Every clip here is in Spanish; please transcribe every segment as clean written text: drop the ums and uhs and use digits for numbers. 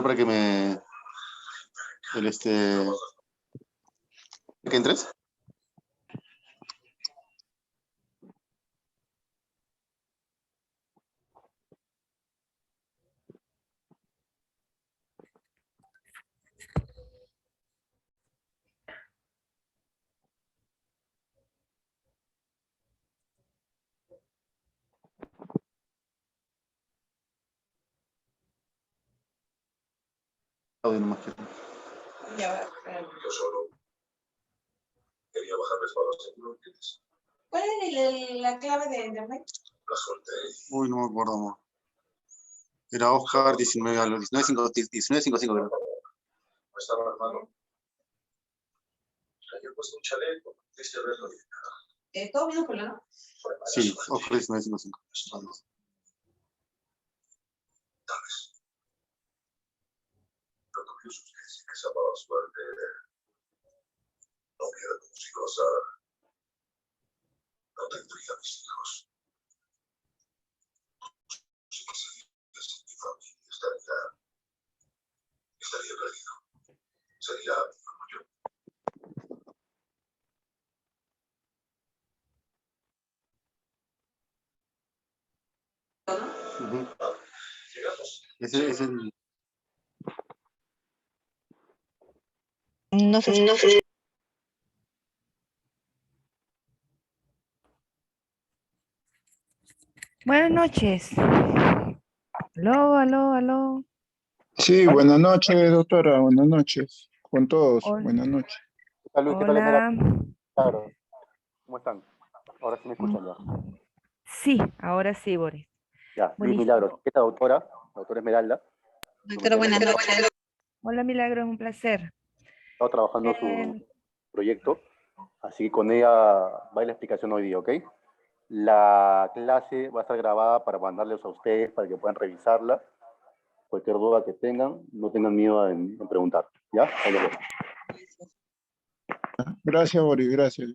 Para que me... ¿Que entres? Audio nomás quiero. Yo solo quería bajarles para los seguros. ¿Cuál es la clave de internet? La suerte. Uy, no me acuerdo, amor. Era Oscar 19 algo, 1955 creo. No estaba hermano. Yo he puesto un chaleco. Dice verlo bien. ¿Todo bien, Julián? Sí, Oscar 1955. Tal vez. Lo curioso es que si esa mala suerte no hubiera conocido a Sara, no tendría mis hijos. Si que sería sin mi familia, estaría perdido. Sería como yo. Llegamos. Ese es el... No sé. Buenas noches. Aló. Sí, buenas noches, doctora. Buenas noches. Con todos. Hola. Buenas noches. ¿Qué tal, Luis? ¿Qué tal, Hola. Claro. ¿Cómo están? Ahora sí me escuchan ya. Sí, ahora sí, Boris. Ya, Luis Buenísimo. Milagros. ¿Qué tal, doctora? Doctora Esmeralda. Doctora, buenas noches. Hola, Milagro, es un placer. Estaba trabajando su proyecto, así que con ella va a ir la explicación hoy día, ¿ok? La clase va a estar grabada para mandarles a ustedes para que puedan revisarla. Cualquier duda que tengan, no tengan miedo en preguntar. ¿Ya? Ahí lo veo. Gracias, Boris. Gracias.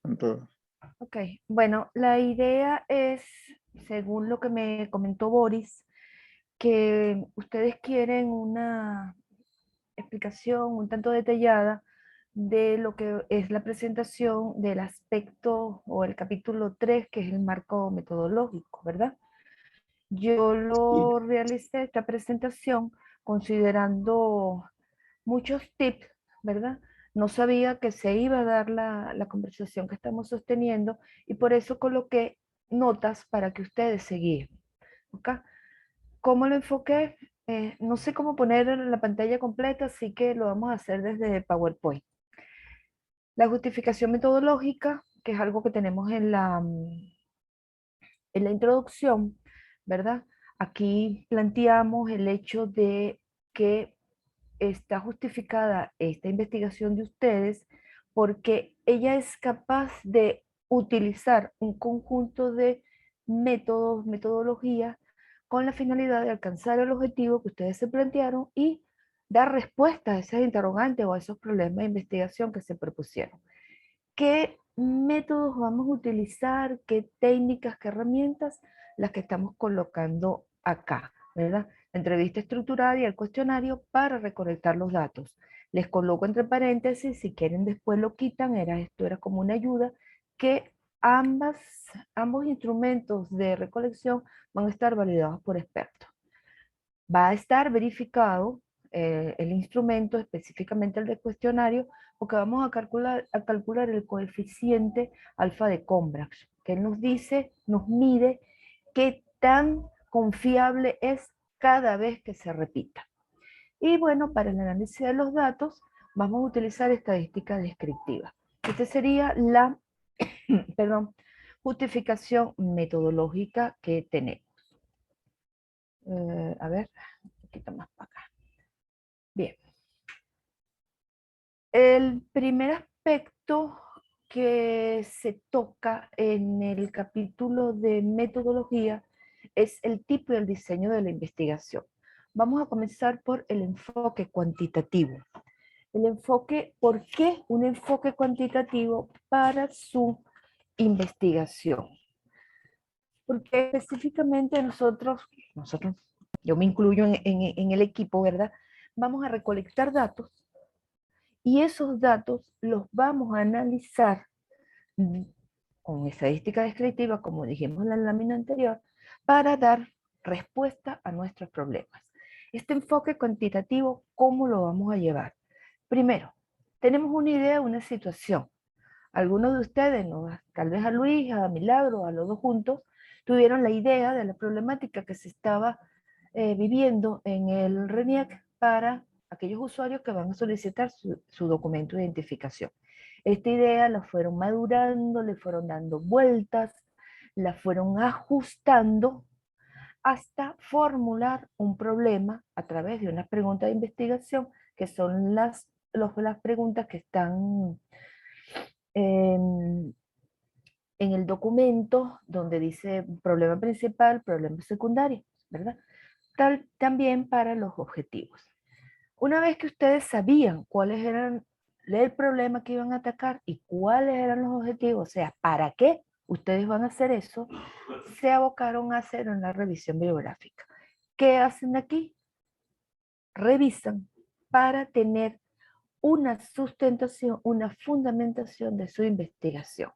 Con todo. Ok, bueno, la idea es, según lo que me comentó Boris, que ustedes quieren una explicación un tanto detallada de lo que es la presentación del aspecto o el capítulo 3, que es el marco metodológico, ¿verdad? Yo lo realicé esta presentación considerando muchos tips, ¿verdad? No sabía que se iba a dar la conversación que estamos sosteniendo y por eso coloqué notas para que ustedes se guíen. ¿Ok? ¿Cómo lo enfoqué? No sé cómo poner en la pantalla completa, así que lo vamos a hacer desde PowerPoint. La justificación metodológica, que es algo que tenemos en la introducción, ¿verdad? Aquí planteamos el hecho de que está justificada esta investigación de ustedes porque ella es capaz de utilizar un conjunto de métodos, metodologías, con la finalidad de alcanzar el objetivo que ustedes se plantearon y dar respuesta a esas interrogantes o a esos problemas de investigación que se propusieron. ¿Qué métodos vamos a utilizar? ¿Qué técnicas, qué herramientas? Las que estamos colocando acá, ¿verdad? La entrevista estructurada y el cuestionario para recolectar los datos. Les coloco entre paréntesis, si quieren después lo quitan, esto era como una ayuda, que ambos instrumentos de recolección van a estar validados por expertos. Va a estar verificado el instrumento, específicamente el de cuestionario, porque vamos a calcular el coeficiente alfa de Combrach, que nos dice, nos mide qué tan confiable es cada vez que se repita. Y bueno, para el análisis de los datos, vamos a utilizar estadística descriptiva. Esta sería la justificación metodológica que tenemos. A ver, un poquito más para acá. Bien. El primer aspecto que se toca en el capítulo de metodología es el tipo y el diseño de la investigación. Vamos a comenzar por el enfoque cuantitativo. El enfoque, ¿por qué un enfoque cuantitativo para su investigación? Porque específicamente nosotros, yo me incluyo en el equipo, ¿verdad? Vamos a recolectar datos y esos datos los vamos a analizar con estadística descriptiva, como dijimos en la lámina anterior, para dar respuesta a nuestros problemas. Este enfoque cuantitativo, ¿cómo lo vamos a llevar? Primero, tenemos una idea, una situación. Algunos de ustedes, ¿no? Tal vez a Luis, a Milagro, a los dos juntos, tuvieron la idea de la problemática que se estaba viviendo en el RENIEC para aquellos usuarios que van a solicitar su documento de identificación. Esta idea la fueron madurando, le fueron dando vueltas, la fueron ajustando hasta formular un problema a través de una pregunta de investigación, que son las preguntas que están en el documento donde dice problema principal, problema secundario, ¿verdad? También para los objetivos. Una vez que ustedes sabían cuáles eran el problema que iban a atacar y cuáles eran los objetivos, o sea, para qué ustedes van a hacer eso, se abocaron a hacer una revisión bibliográfica. ¿Qué hacen aquí? Revisan para tener una sustentación, una fundamentación de su investigación.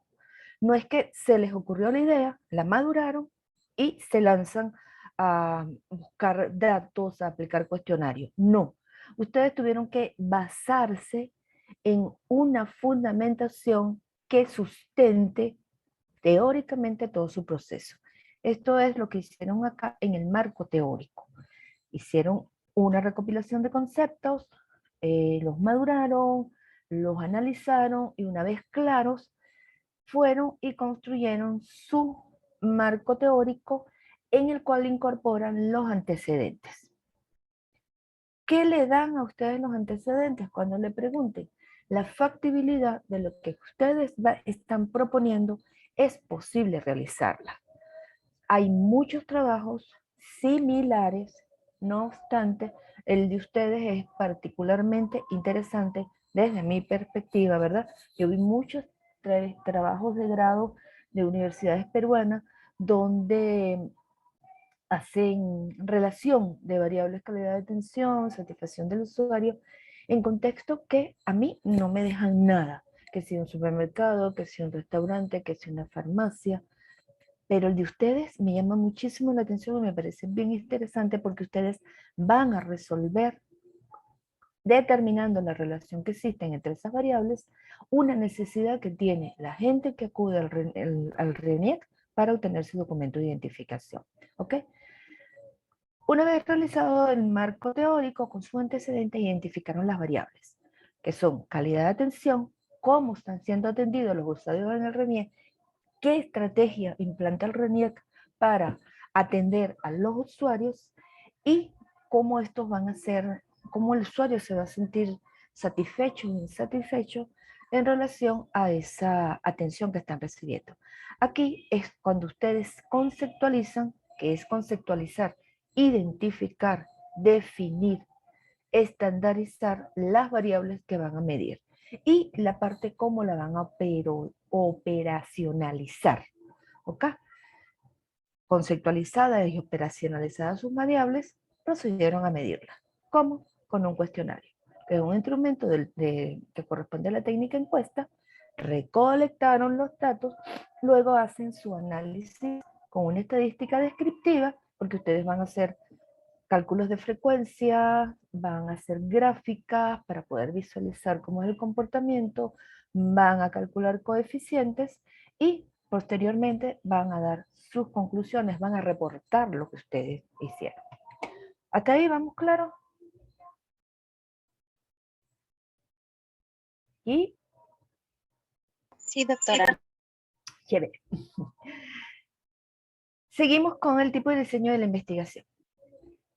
No es que se les ocurrió la idea, la maduraron y se lanzan a buscar datos, a aplicar cuestionarios. No, ustedes tuvieron que basarse en una fundamentación que sustente teóricamente todo su proceso. Esto es lo que hicieron acá en el marco teórico. Hicieron una recopilación de conceptos, los maduraron, los analizaron y una vez claros, fueron y construyeron su marco teórico en el cual incorporan los antecedentes. ¿Qué le dan a ustedes los antecedentes cuando le pregunten? La factibilidad de lo que ustedes están proponiendo es posible realizarla. Hay muchos trabajos similares, no obstante, el de ustedes es particularmente interesante desde mi perspectiva, ¿verdad? Yo vi muchos trabajos de grado de universidades peruanas donde hacen relación de variables calidad de atención, satisfacción del usuario, en contextos que a mí no me dejan nada, que sea un supermercado, que sea un restaurante, que sea una farmacia, pero el de ustedes me llama muchísimo la atención y me parece bien interesante porque ustedes van a resolver, determinando la relación que existe entre esas variables, una necesidad que tiene la gente que acude al RENIEC para obtener su documento de identificación. ¿Ok? Una vez realizado el marco teórico con su antecedente, identificaron las variables, que son calidad de atención, cómo están siendo atendidos los usuarios en el RENIEC, qué estrategia implanta el RENIEC para atender a los usuarios y cómo estos van a ser, cómo el usuario se va a sentir satisfecho o insatisfecho en relación a esa atención que están recibiendo. Aquí es cuando ustedes conceptualizan, que es conceptualizar, identificar, definir, estandarizar las variables que van a medir y la parte cómo la van a operacionalizar. ¿Ok? Conceptualizadas y operacionalizadas sus variables, procedieron a medirlas. ¿Cómo? Con un cuestionario, que es un instrumento que corresponde a la técnica encuesta, recolectaron los datos, luego hacen su análisis con una estadística descriptiva, porque ustedes van a hacer cálculos de frecuencia, van a hacer gráficas para poder visualizar cómo es el comportamiento, van a calcular coeficientes y posteriormente van a dar sus conclusiones, van a reportar lo que ustedes hicieron. ¿Hasta ahí vamos claro? Y Sí, doctora. chévere. Seguimos con el tipo de diseño de la investigación.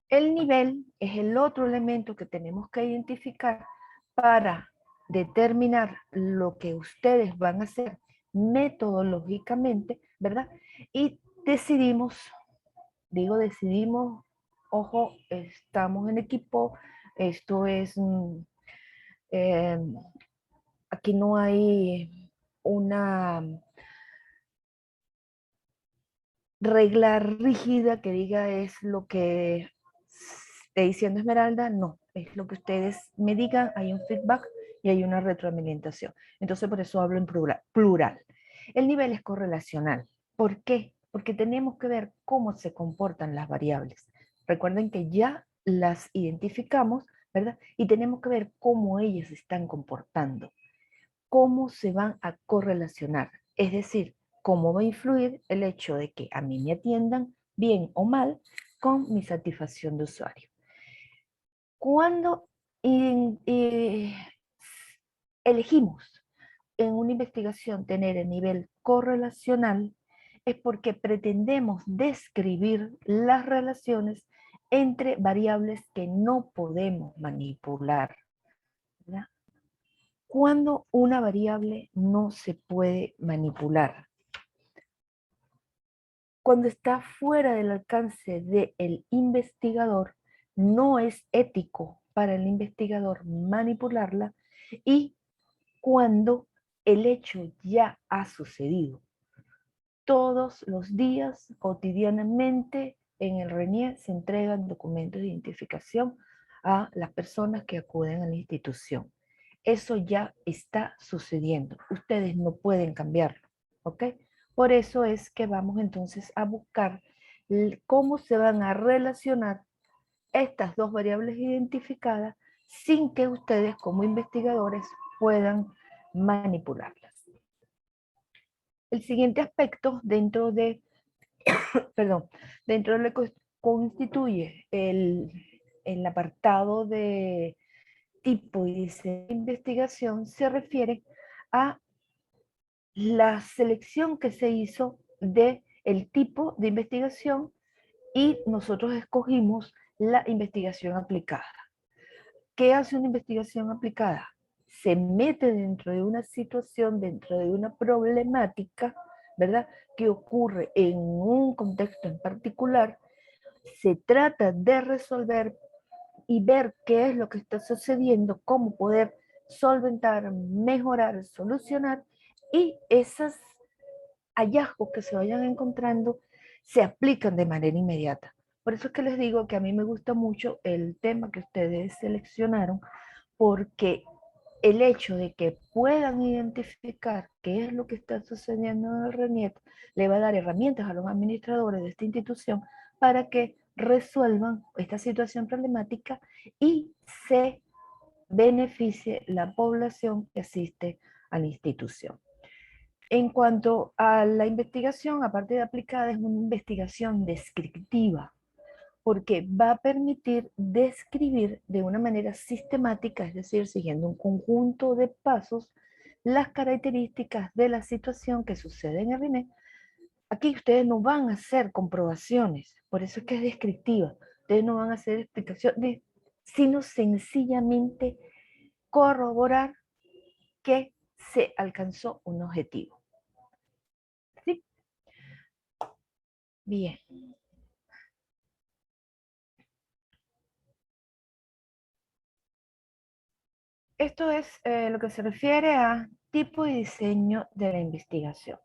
El nivel es el otro elemento que tenemos que identificar para determinar lo que ustedes van a hacer metodológicamente, ¿verdad? Y decidimos, digo decidimos, ojo, estamos en equipo, esto es, eh, aquí no hay una regla rígida que diga es lo que esté diciendo Esmeralda, no, es lo que ustedes me digan, hay un feedback y hay una retroalimentación. Entonces por eso hablo en plural. El nivel es correlacional. ¿Por qué? Porque tenemos que ver cómo se comportan las variables. Recuerden que ya las identificamos, ¿verdad? Y tenemos que ver cómo ellas se están comportando, cómo se van a correlacionar. Es decir, cómo va a influir el hecho de que a mí me atiendan bien o mal con mi satisfacción de usuario. Cuando elegimos en una investigación tener el nivel correlacional, es porque pretendemos describir las relaciones entre variables que no podemos manipular, ¿verdad? Cuando una variable no se puede manipular, cuando está fuera del alcance del investigador, no es ético para el investigador manipularla, y cuando el hecho ya ha sucedido. Todos los días, cotidianamente, en el RENIEC se entregan documentos de identificación a las personas que acuden a la institución. Eso ya está sucediendo. Ustedes no pueden cambiarlo, ¿ok? Por eso es que vamos entonces a buscar cómo se van a relacionar estas dos variables identificadas sin que ustedes como investigadores puedan manipularlas. El siguiente aspecto dentro de, perdón, dentro de lo que constituye el apartado de tipo y diseño de investigación se refiere a la selección que se hizo de el tipo de investigación y nosotros escogimos la investigación aplicada. ¿Qué hace una investigación aplicada? Se mete dentro de una situación, dentro de una problemática, ¿verdad? Que ocurre en un contexto en particular, se trata de resolver y ver qué es lo que está sucediendo, cómo poder solventar, mejorar, solucionar, y esos hallazgos que se vayan encontrando se aplican de manera inmediata. Por eso es que les digo que a mí me gusta mucho el tema que ustedes seleccionaron, porque el hecho de que puedan identificar qué es lo que está sucediendo en el RENIEC le va a dar herramientas a los administradores de esta institución para que resuelvan esta situación problemática y se beneficie la población que asiste a la institución. En cuanto a la investigación, aparte de aplicada, es una investigación descriptiva, porque va a permitir describir de una manera sistemática, es decir, siguiendo un conjunto de pasos, las características de la situación que sucede en el RENIEC. Aquí ustedes no van a hacer comprobaciones, por eso es que es descriptiva. Ustedes no van a hacer explicaciones, sino sencillamente corroborar que se alcanzó un objetivo. ¿Sí? Bien. Esto es lo que se refiere a tipo y diseño de la investigación.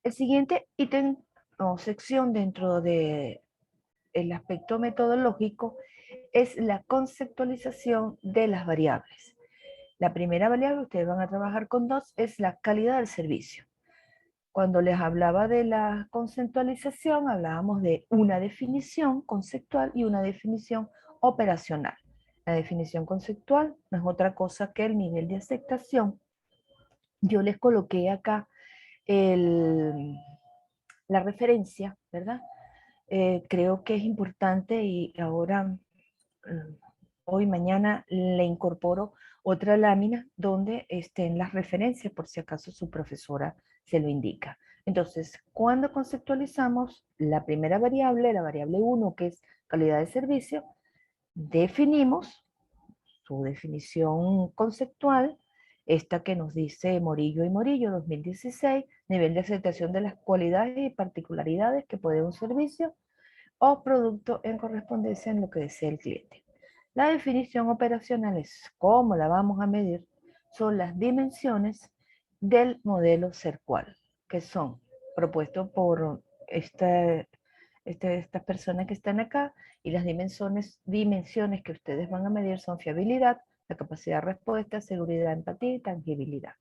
El siguiente ítem o sección dentro del aspecto metodológico es la conceptualización de las variables. La primera variable, ustedes van a trabajar con dos, es la calidad del servicio. Cuando les hablaba de la conceptualización, hablábamos de una definición conceptual y una definición operacional. La definición conceptual no es otra cosa que el nivel de aceptación. Yo les coloqué acá la referencia, ¿verdad? Creo que es importante y ahora, hoy, mañana, le incorporo otra lámina donde estén las referencias por si acaso su profesora se lo indica. Entonces, cuando conceptualizamos la primera variable, la variable 1, que es calidad de servicio, definimos su definición conceptual, esta que nos dice Morillo y Morillo 2016, nivel de aceptación de las cualidades y particularidades que puede un servicio o producto en correspondencia en lo que desea el cliente. La definición operacional es cómo la vamos a medir, son las dimensiones del modelo CERCUAL, que son propuestos por estas personas que están acá, y las dimensiones que ustedes van a medir son fiabilidad, la capacidad de respuesta, seguridad, empatía y tangibilidad.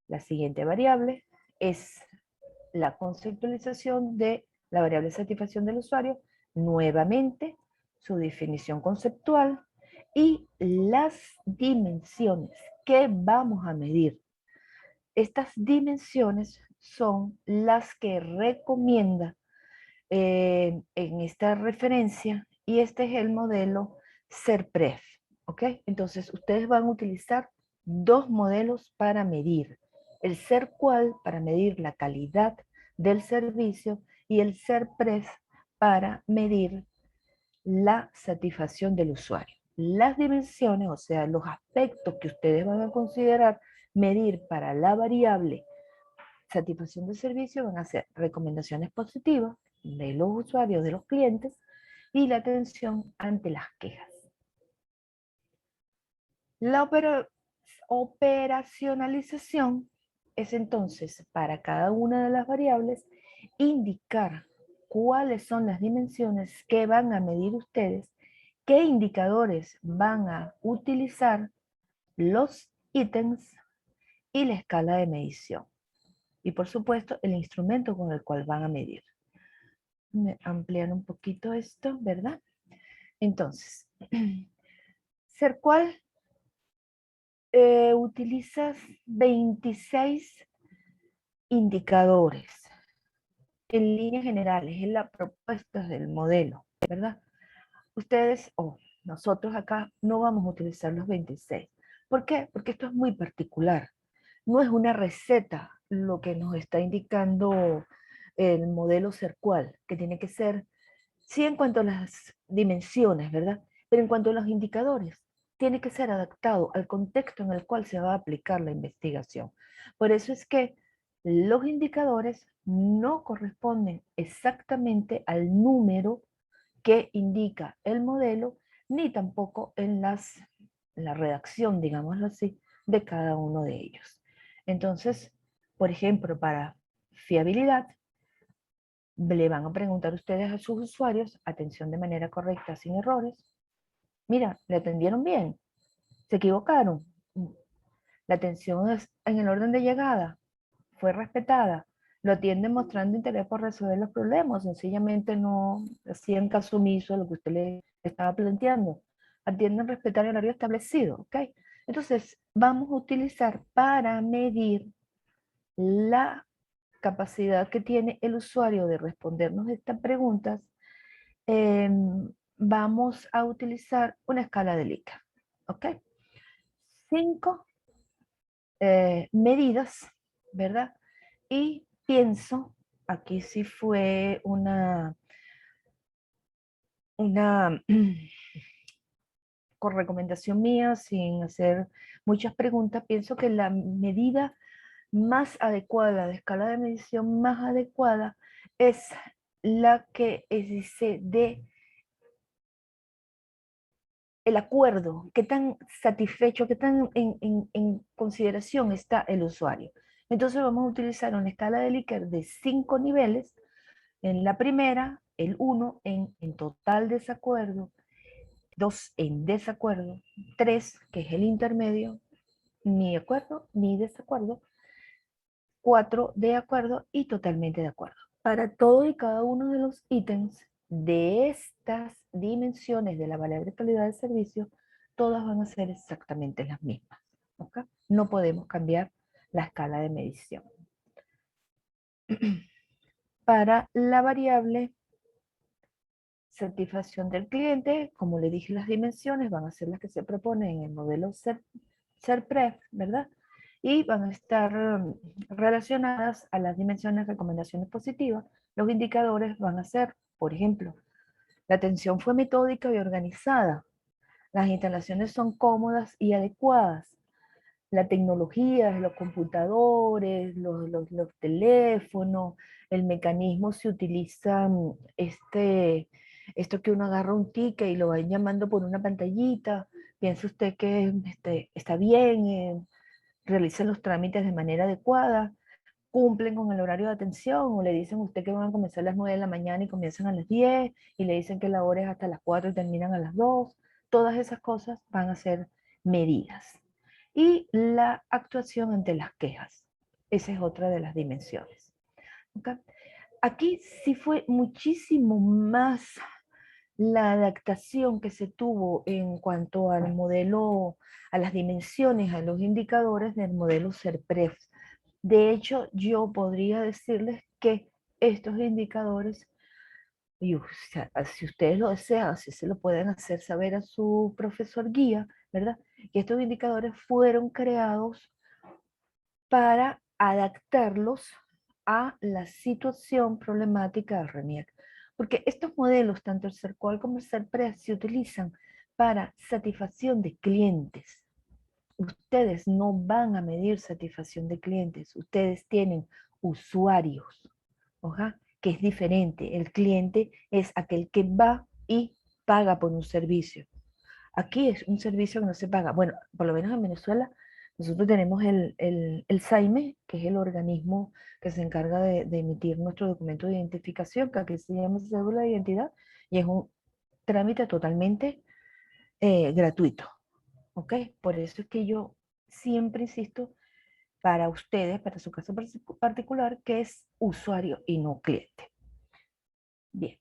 La siguiente variable es la conceptualización de la variable de satisfacción del usuario, nuevamente su definición conceptual y las dimensiones que vamos a medir. Estas dimensiones son las que recomienda en esta referencia, y este es el modelo CERPREF, ¿ok? Entonces ustedes van a utilizar dos modelos para medir. El CERCUAL para medir la calidad del servicio y el CERPREF para medir la satisfacción del usuario. Las dimensiones, o sea, los aspectos que ustedes van a considerar medir para la variable satisfacción del servicio, van a ser recomendaciones positivas de los usuarios, de los clientes, y la atención ante las quejas. La operacionalización es entonces para cada una de las variables indicar cuáles son las dimensiones que van a medir ustedes, qué indicadores van a utilizar, los ítems y la escala de medición. Y por supuesto el instrumento con el cual van a medir. Me ampliar un poquito esto, ¿verdad? Entonces, CERCUAL utiliza 26 indicadores. En líneas generales, es la propuesta del modelo, ¿verdad? Ustedes o nosotros acá no vamos a utilizar los 26. ¿Por qué? Porque esto es muy particular. No es una receta lo que nos está indicando el modelo CERCUAL, que tiene que ser, sí, en cuanto a las dimensiones, ¿verdad? Pero en cuanto a los indicadores, tiene que ser adaptado al contexto en el cual se va a aplicar la investigación. Por eso es que los indicadores no corresponden exactamente al número que indica el modelo, ni tampoco en la redacción, digámoslo así, de cada uno de ellos. Entonces, por ejemplo, para fiabilidad, le van a preguntar ustedes a sus usuarios, atención de manera correcta, sin errores. Mira, le atendieron bien, se equivocaron. La atención es en el orden de llegada, fue respetada, lo atienden mostrando interés por resolver los problemas, sencillamente no hacían caso omiso a lo que usted le estaba planteando. Atienden respetar el horario establecido, ¿ok? Entonces, vamos a utilizar para medir la capacidad que tiene el usuario de respondernos estas preguntas, vamos a utilizar una escala de Likert, ¿ok? 5 medidas, ¿verdad? Y pienso, aquí sí fue una con recomendación mía, sin hacer muchas preguntas, pienso que la medida más adecuada, de escala de medición más adecuada, es la que dice de el acuerdo, qué tan satisfecho, qué tan en consideración está el usuario. Entonces vamos a utilizar una escala de Likert de 5 niveles. En la primera, el 1 en total desacuerdo, 2 en desacuerdo, 3, que es el intermedio, ni acuerdo ni desacuerdo, 4 de acuerdo y totalmente de acuerdo. Para todo y cada uno de los ítems de estas dimensiones de la variable calidad de servicio, todas van a ser exactamente las mismas. ¿Okay? No podemos cambiar la escala de medición. Para la variable satisfacción del cliente, como le dije, las dimensiones van a ser las que se proponen en el modelo SERPREF, ¿verdad? Y van a estar relacionadas a las dimensiones recomendaciones positivas. Los indicadores van a ser, por ejemplo, la atención fue metódica y organizada. Las instalaciones son cómodas y adecuadas. La tecnología, los computadores, los teléfonos, el mecanismo se utiliza esto que uno agarra un ticket y lo va llamando por una pantallita. ¿Piensa usted que está bien? ¿Realizan los trámites de manera adecuada? ¿Cumplen con el horario de atención? ¿O le dicen a usted que van a comenzar a las 9 de la mañana y comienzan a las 10? Y le dicen que la hora es hasta las 4 y terminan a las 2. Todas esas cosas van a ser medidas. Y la actuación ante las quejas. Esa es otra de las dimensiones. ¿Okay? Aquí sí fue muchísimo más la adaptación que se tuvo en cuanto al modelo, a las dimensiones, a los indicadores del modelo SERPREF. De hecho, yo podría decirles que estos indicadores, y, o sea, si ustedes lo desean, si se lo pueden hacer saber a su profesor guía, ¿verdad? Que estos indicadores fueron creados para adaptarlos a la situación problemática del RENIEC. Porque estos modelos, tanto el SERCOAL como el SERPREF, se utilizan para satisfacción de clientes. Ustedes no van a medir satisfacción de clientes, ustedes tienen usuarios, ¿oja? Que es diferente. El cliente es aquel que va y paga por un servicio. Aquí es un servicio que no se paga. Bueno, por lo menos en Venezuela, nosotros tenemos el SAIME, que es el organismo que se encarga de emitir nuestro documento de identificación, que aquí se llama cédula de identidad, y es un trámite totalmente gratuito. ¿Ok? Por eso es que yo siempre insisto para ustedes, para su caso particular, que es usuario y no cliente. Bien.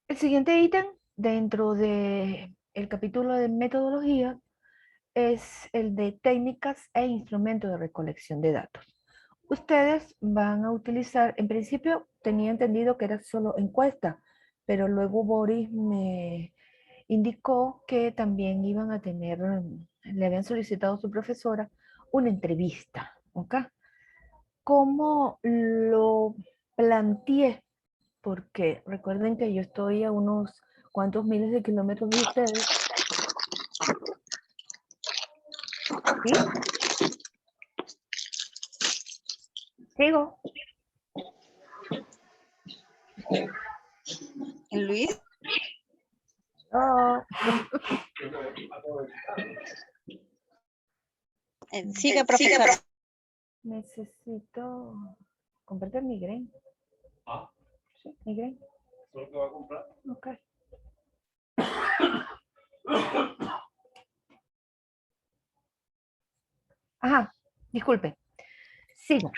El siguiente ítem dentro del capítulo de metodología es el de técnicas e instrumentos de recolección de datos. Ustedes van a utilizar, en principio tenía entendido que era solo encuesta, pero luego Boris me indicó que también iban a tener, le habían solicitado a su profesora una entrevista, ¿ok? ¿Cómo lo planteé? Porque recuerden que yo estoy a unos cuantos miles de kilómetros de ustedes. ¿Sí? ¿Sigo? Luis, Oh, sigue, profesora. necesito comprarte migraine. Sí, migraine. ¿Solo que va a comprar? Ok. Ajá, disculpe. Sigo.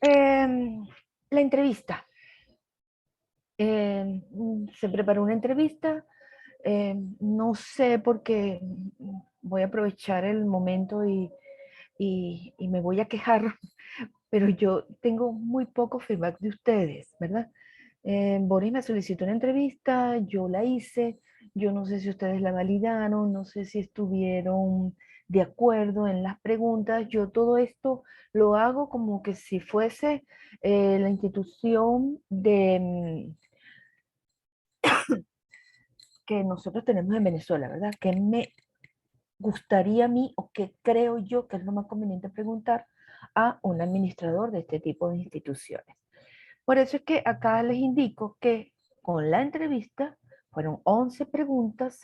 La entrevista. Se preparó una entrevista. No sé por qué voy a aprovechar el momento y me voy a quejar, pero yo tengo muy poco feedback de ustedes, ¿verdad? Boris me solicitó una entrevista, yo la hice, yo no sé si ustedes la validaron, no sé si estuvieron de acuerdo en las preguntas, yo todo esto lo hago como que si fuese la institución de, que nosotros tenemos en Venezuela, ¿verdad? Que me gustaría a mí o que creo yo que es lo más conveniente preguntar a un administrador de este tipo de instituciones. Por eso es que acá les indico que con la entrevista fueron 11 preguntas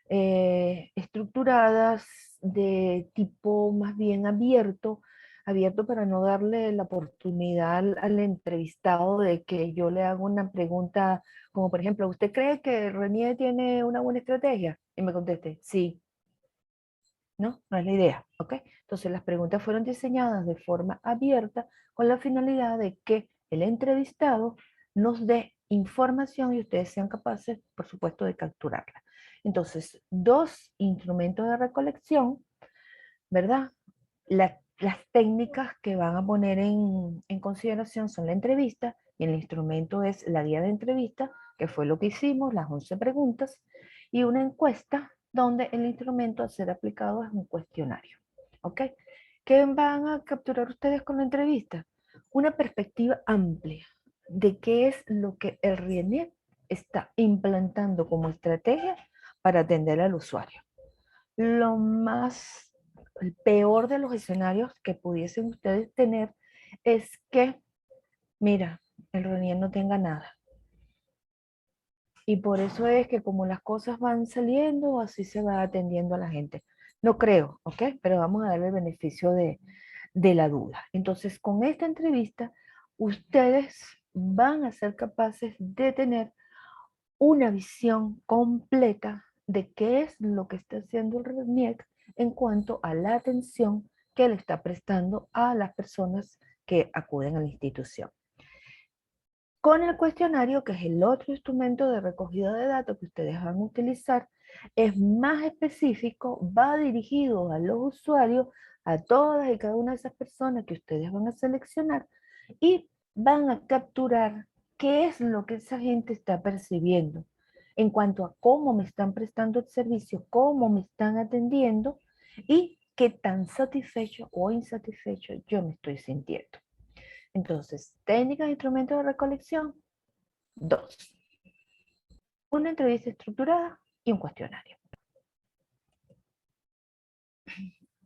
estructuradas de tipo más bien abierto, abierto para no darle la oportunidad al entrevistado de que yo le haga una pregunta como por ejemplo, ¿usted cree que Renier tiene una buena estrategia? Y me conteste, sí. ¿no? No es la idea, ¿ok? Entonces las preguntas fueron diseñadas de forma abierta con la finalidad de que el entrevistado nos dé información y ustedes sean capaces, por supuesto, de capturarla. Entonces, 2 instrumentos de recolección, ¿verdad? Las técnicas que van a poner en consideración son la entrevista, y el instrumento es la guía de entrevista, que fue lo que hicimos, las 11 preguntas, y una encuesta donde el instrumento a ser aplicado es un cuestionario. ¿Ok? ¿Qué van a capturar ustedes con la entrevista? Una perspectiva amplia de qué es lo que el RIENET está implantando como estrategia para atender al usuario. El peor de los escenarios que pudiesen ustedes tener es que, mira, el RENIEC no tenga nada. Y por eso es que como las cosas van saliendo, así se va atendiendo a la gente. No creo, ¿ok? Pero vamos a darle el beneficio de la duda. Entonces, con esta entrevista, ustedes van a ser capaces de tener una visión completa de qué es lo que está haciendo el RENIEC en cuanto a la atención que le está prestando a las personas que acuden a la institución. Con el cuestionario, que es el otro instrumento de recogida de datos que ustedes van a utilizar, es más específico, va dirigido a los usuarios, a todas y cada una de esas personas que ustedes van a seleccionar, y van a capturar qué es lo que esa gente está percibiendo en cuanto a cómo me están prestando el servicio, cómo me están atendiendo y qué tan satisfecho o insatisfecho yo me estoy sintiendo. Entonces, técnicas e instrumentos de recolección, 2. Una entrevista estructurada y un cuestionario.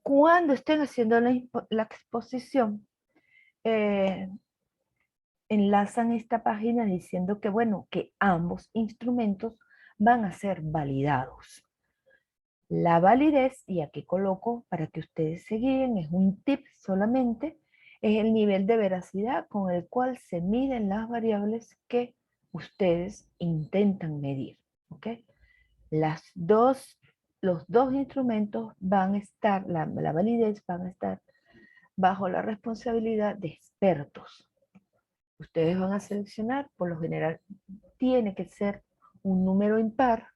Cuando estén haciendo la exposición, enlazan esta página diciendo que, bueno, que ambos instrumentos van a ser validados. La validez, y aquí coloco para que ustedes se guíen, es un tip solamente, es el nivel de veracidad con el cual se miden las variables que ustedes intentan medir. ¿Ok? Los dos instrumentos van a estar, la validez van a estar bajo la responsabilidad de expertos. Ustedes van a seleccionar, por lo general, tiene que ser un número impar,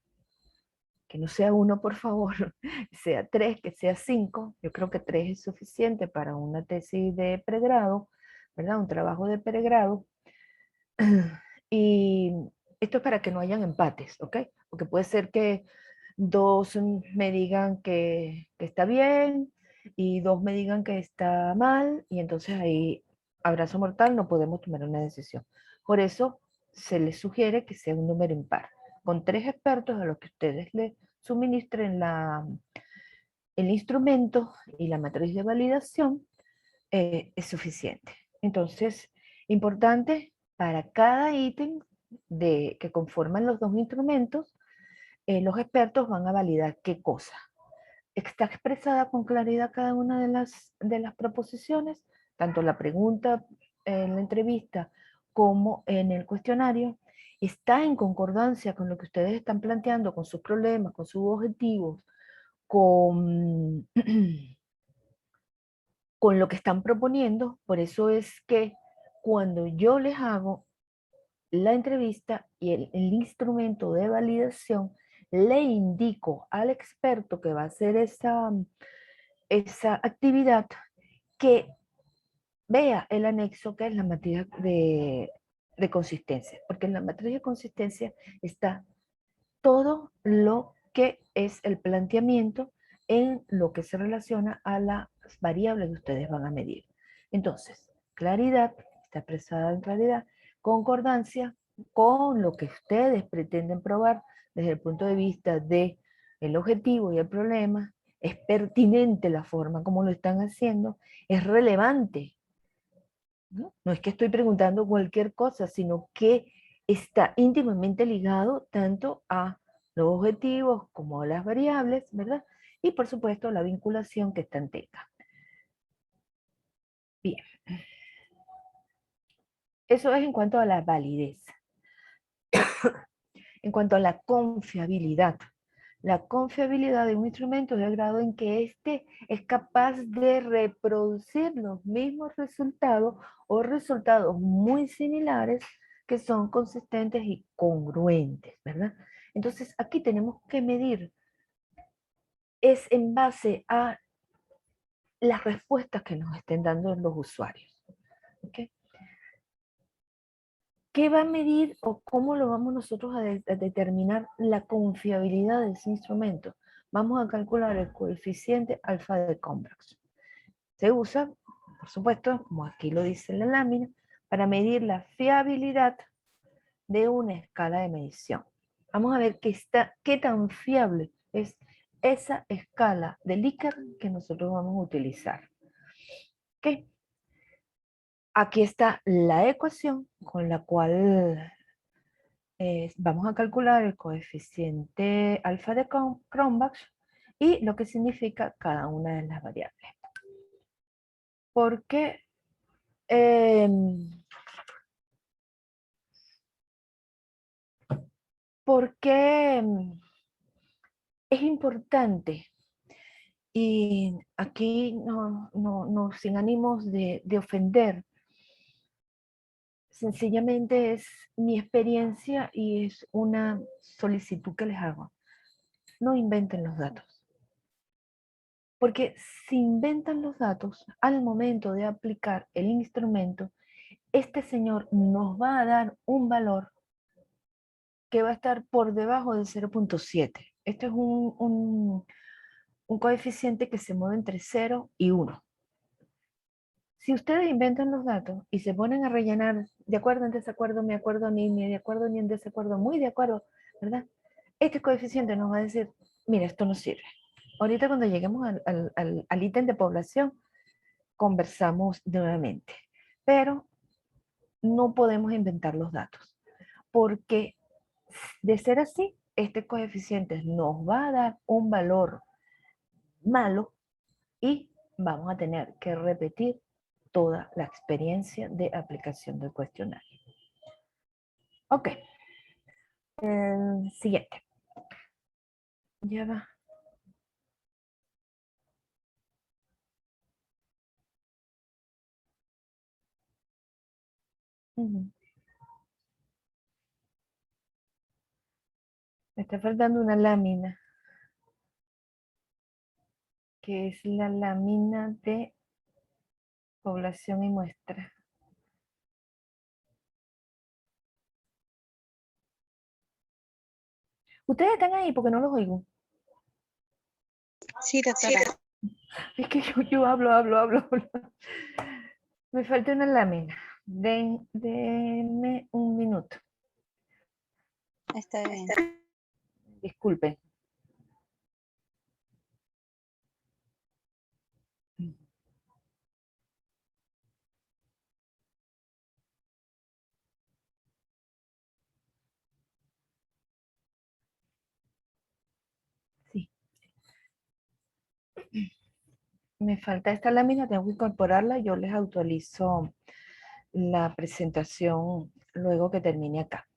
que no sea 1, por favor, sea 3, que sea 5. Yo creo que 3 es suficiente para una tesis de pregrado, ¿verdad? Un trabajo de pregrado. Y esto es para que no hayan empates, ¿ok? Porque puede ser que 2 me digan que está bien y 2 me digan que está mal, y entonces ahí, abrazo mortal, no podemos tomar una decisión. Por eso se les sugiere que sea un número impar, con 3 expertos a los que ustedes le suministren el instrumento y la matriz de validación, es suficiente. Entonces, importante, para cada ítem que conforman los 2 instrumentos, los expertos van a validar qué cosa. Está expresada con claridad cada una de las proposiciones, tanto la pregunta en la entrevista como en el cuestionario. Está en concordancia con lo que ustedes están planteando, con sus problemas, con sus objetivos, con, con lo que están proponiendo. Por eso es que cuando yo les hago la entrevista y el instrumento de validación, le indico al experto que va a hacer esa actividad que vea el anexo, que es la matriz de consistencia, porque en la matriz de consistencia está todo lo que es el planteamiento en lo que se relaciona a las variables que ustedes van a medir. Entonces, claridad, está expresada en claridad, concordancia con lo que ustedes pretenden probar desde el punto de vista del objetivo y el problema, es pertinente la forma como lo están haciendo, es relevante. No es que estoy preguntando cualquier cosa, sino que está íntimamente ligado tanto a los objetivos como a las variables, ¿verdad? Y por supuesto la vinculación que está en TECA. Bien. Eso es en cuanto a la validez. En cuanto a la confiabilidad, La confiabilidad de un instrumento es el grado en que éste es capaz de reproducir los mismos resultados o resultados muy similares que son consistentes y congruentes, ¿verdad? Entonces, aquí tenemos que medir, es en base a las respuestas que nos estén dando los usuarios. ¿Okay? ¿Qué va a medir o cómo lo vamos nosotros a determinar la confiabilidad de ese instrumento? Vamos a calcular el coeficiente alfa de Convex. Se usa, por supuesto, como aquí lo dice la lámina, para medir la fiabilidad de una escala de medición. Vamos a ver qué tan fiable es esa escala de Likert que nosotros vamos a utilizar. ¿Okay? Aquí está la ecuación con la cual vamos a calcular el coeficiente alfa de Cronbach y lo que significa cada una de las variables. Porque es importante, y aquí no sin ánimos de ofender, sencillamente es mi experiencia y es una solicitud que les hago. No inventen los datos. Porque si inventan los datos, al momento de aplicar el instrumento, este señor nos va a dar un valor que va a estar por debajo de 0.7. Este es un coeficiente que se mueve entre 0 y 1. Si ustedes inventan los datos y se ponen a rellenar de acuerdo, en desacuerdo, me acuerdo, ni de acuerdo, ni en desacuerdo, muy de acuerdo, ¿verdad? Este coeficiente nos va a decir, mira, esto no sirve. Ahorita cuando lleguemos al ítem de población, conversamos nuevamente. Pero no podemos inventar los datos, porque de ser así, este coeficiente nos va a dar un valor malo y vamos a tener que repetir toda la experiencia de aplicación del cuestionario. Ok. Siguiente. Ya va. Me está faltando una lámina, que es la lámina de población y muestra. Ustedes están ahí porque no los oigo. Sí, doctora. Es que yo hablo. Me falta una lámina. Denme un minuto. Está bien. Disculpen. Sí. Me falta esta lámina, tengo que incorporarla. Yo les actualizo la presentación luego que termine acá.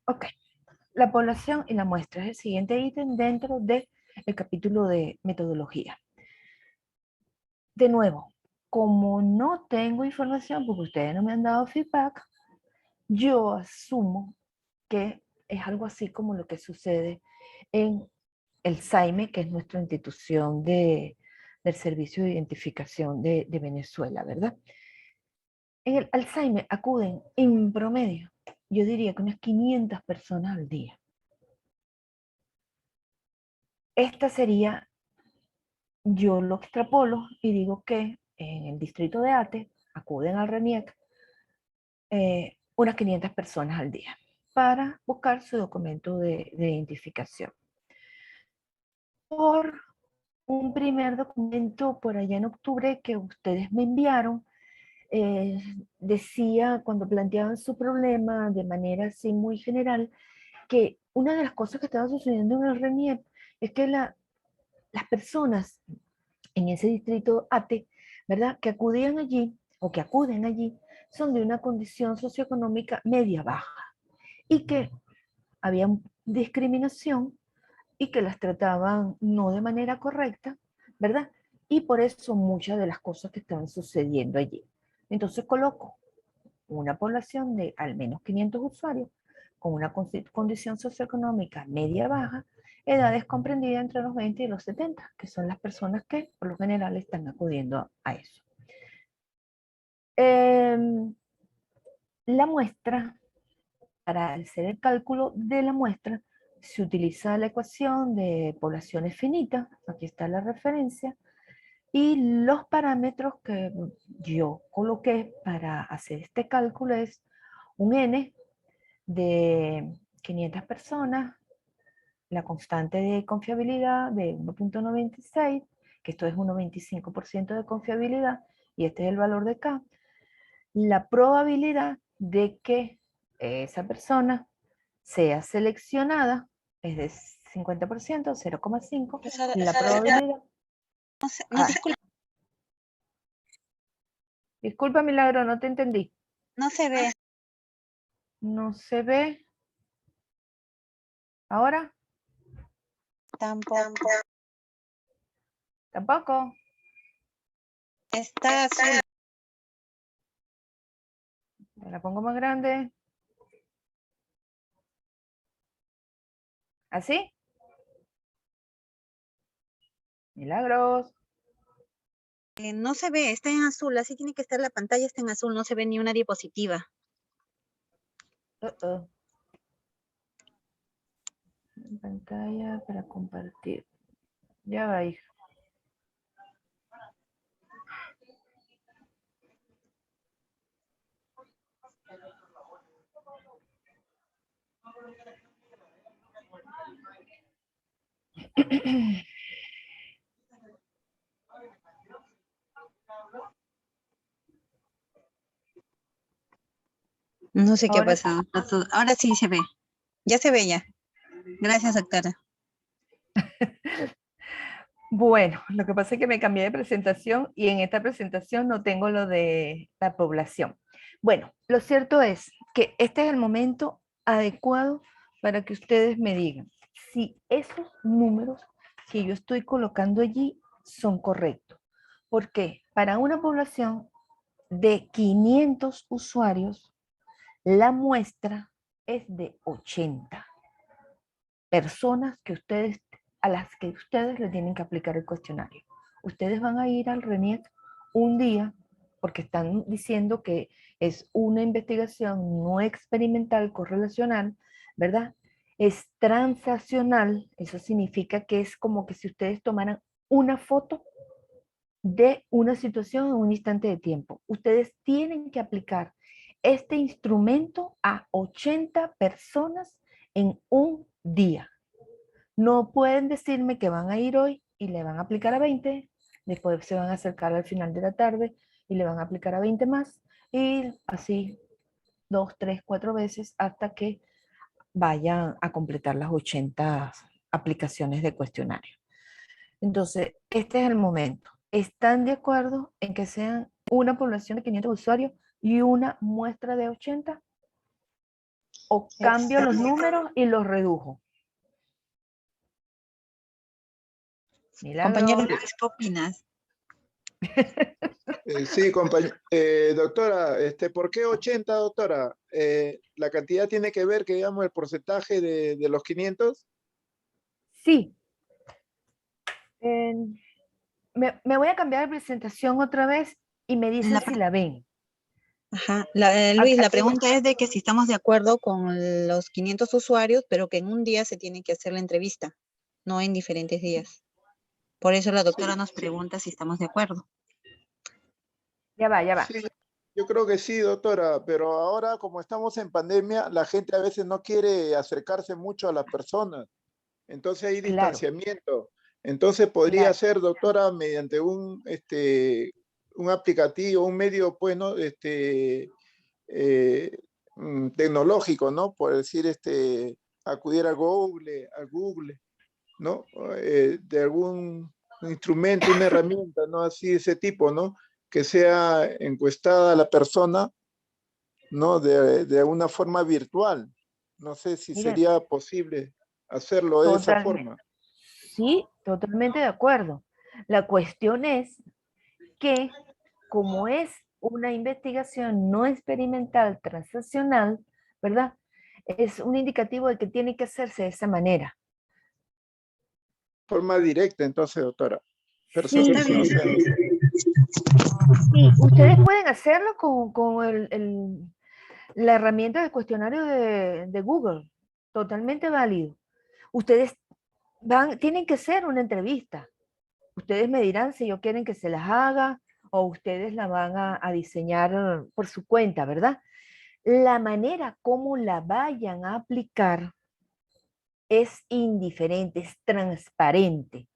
Ok. La población y la muestra es el siguiente ítem dentro del capítulo de metodología. De nuevo, como no tengo información, porque ustedes no me han dado feedback, yo asumo que es algo así como lo que sucede en el SAIME, que es nuestra institución del Servicio de Identificación de Venezuela, ¿verdad? Al SAIME acuden en promedio, yo diría que unas 500 personas al día. Esta sería, yo lo extrapolo y digo que en el distrito de Ate acuden al RENIEC unas 500 personas al día para buscar su documento de identificación. Por un primer documento por allá en octubre que ustedes me enviaron, decía cuando planteaban su problema de manera así muy general, que una de las cosas que estaba sucediendo en el RENIEC es que las personas en ese distrito ATE, ¿verdad?, que acudían allí o que acuden allí, son de una condición socioeconómica media-baja y que había discriminación y que las trataban no de manera correcta, ¿verdad? Y por eso muchas de las cosas que estaban sucediendo allí. Entonces coloco una población de al menos 500 usuarios con una condición socioeconómica media-baja, edades comprendidas entre los 20 y los 70, que son las personas que por lo general están acudiendo a eso. La muestra, para hacer el cálculo de la muestra, se utiliza la ecuación de poblaciones finitas, aquí está la referencia, y los parámetros que yo coloqué para hacer este cálculo es un N de 500 personas, la constante de confiabilidad de 1.96, que esto es un 95% de confiabilidad, y este es el valor de K, la probabilidad de que esa persona sea seleccionada es de 50%, 0,5, y la probabilidad... Disculpa, Milagro, no te entendí. No se ve. No se ve. ¿Ahora? Tampoco. Tampoco. Está azul. Me la pongo más grande. ¿Así? Milagros. No se ve, está en azul. Así tiene que estar la pantalla, está en azul. No se ve ni una diapositiva. Pantalla para compartir. Ya va, hija. No sé qué ha Ahora pasado. Ahora sí se ve. Ya se ve ya. Gracias, doctora. Bueno, lo que pasa es que me cambié de presentación y en esta presentación no tengo lo de la población. Bueno, lo cierto es que este es el momento adecuado para que ustedes me digan si esos números que yo estoy colocando allí son correctos. Porque para una población de 500 usuarios, la muestra es de 80 personas a las que ustedes le tienen que aplicar el cuestionario. Ustedes van a ir al RENIEC un día, porque están diciendo que es una investigación no experimental correlacional, ¿verdad? Es transaccional, eso significa que es como que si ustedes tomaran una foto de una situación en un instante de tiempo. Ustedes tienen que aplicar este instrumento a 80 personas en un día. No pueden decirme que van a ir hoy y le van a aplicar a 20, después se van a acercar al final de la tarde y le van a aplicar a 20 más, y así 2, 3, 4 veces hasta que vayan a completar las 80 aplicaciones de cuestionario. Entonces, este es el momento. ¿Están de acuerdo en que sean una población de 500 usuarios y una muestra de 80? ¿O cambio los números y los redujo? Compañero Milagros. Luis, ¿qué opinas? Sí, doctora, ¿por qué 80, doctora? ¿La cantidad tiene que ver, que digamos, el porcentaje de los 500? Sí. Me voy a cambiar de presentación otra vez y me dicen si la ven. Ajá. Luis, la Aquí- pregunta es de que si estamos de acuerdo con los 500 usuarios, pero que en un día se tiene que hacer la entrevista, no en diferentes días. Por eso la doctora nos pregunta si estamos de acuerdo. Ya va, ya va. Sí, yo creo que sí, doctora, pero ahora como estamos en pandemia, la gente a veces no quiere acercarse mucho a las personas, entonces hay Claro, distanciamiento. Entonces podría claro. ser, doctora, mediante un aplicativo, un medio, pues, ¿no? Eh, tecnológico, ¿no? Por decir, acudir a Google, ¿no? De algún instrumento, una herramienta, ¿no? Así, ese tipo, ¿no? Que sea encuestada a la persona, ¿no? De una forma virtual. No sé si Miren, sería posible. hacerlo de esa Totalmente. forma. Sí, totalmente de acuerdo. La cuestión es que como es una investigación no experimental transaccional, ¿verdad? Es un indicativo de que tiene que hacerse de esa manera. Forma directa, entonces, doctora. Sí, Personas que no sean. sí, ustedes pueden hacerlo con la herramienta del cuestionario de Google. Totalmente válido. Ustedes tienen que hacer una entrevista. Ustedes me dirán si ellos quieren que se las haga o ustedes la van a diseñar por su cuenta, ¿verdad? La manera como la vayan a aplicar es indiferente, es transparente.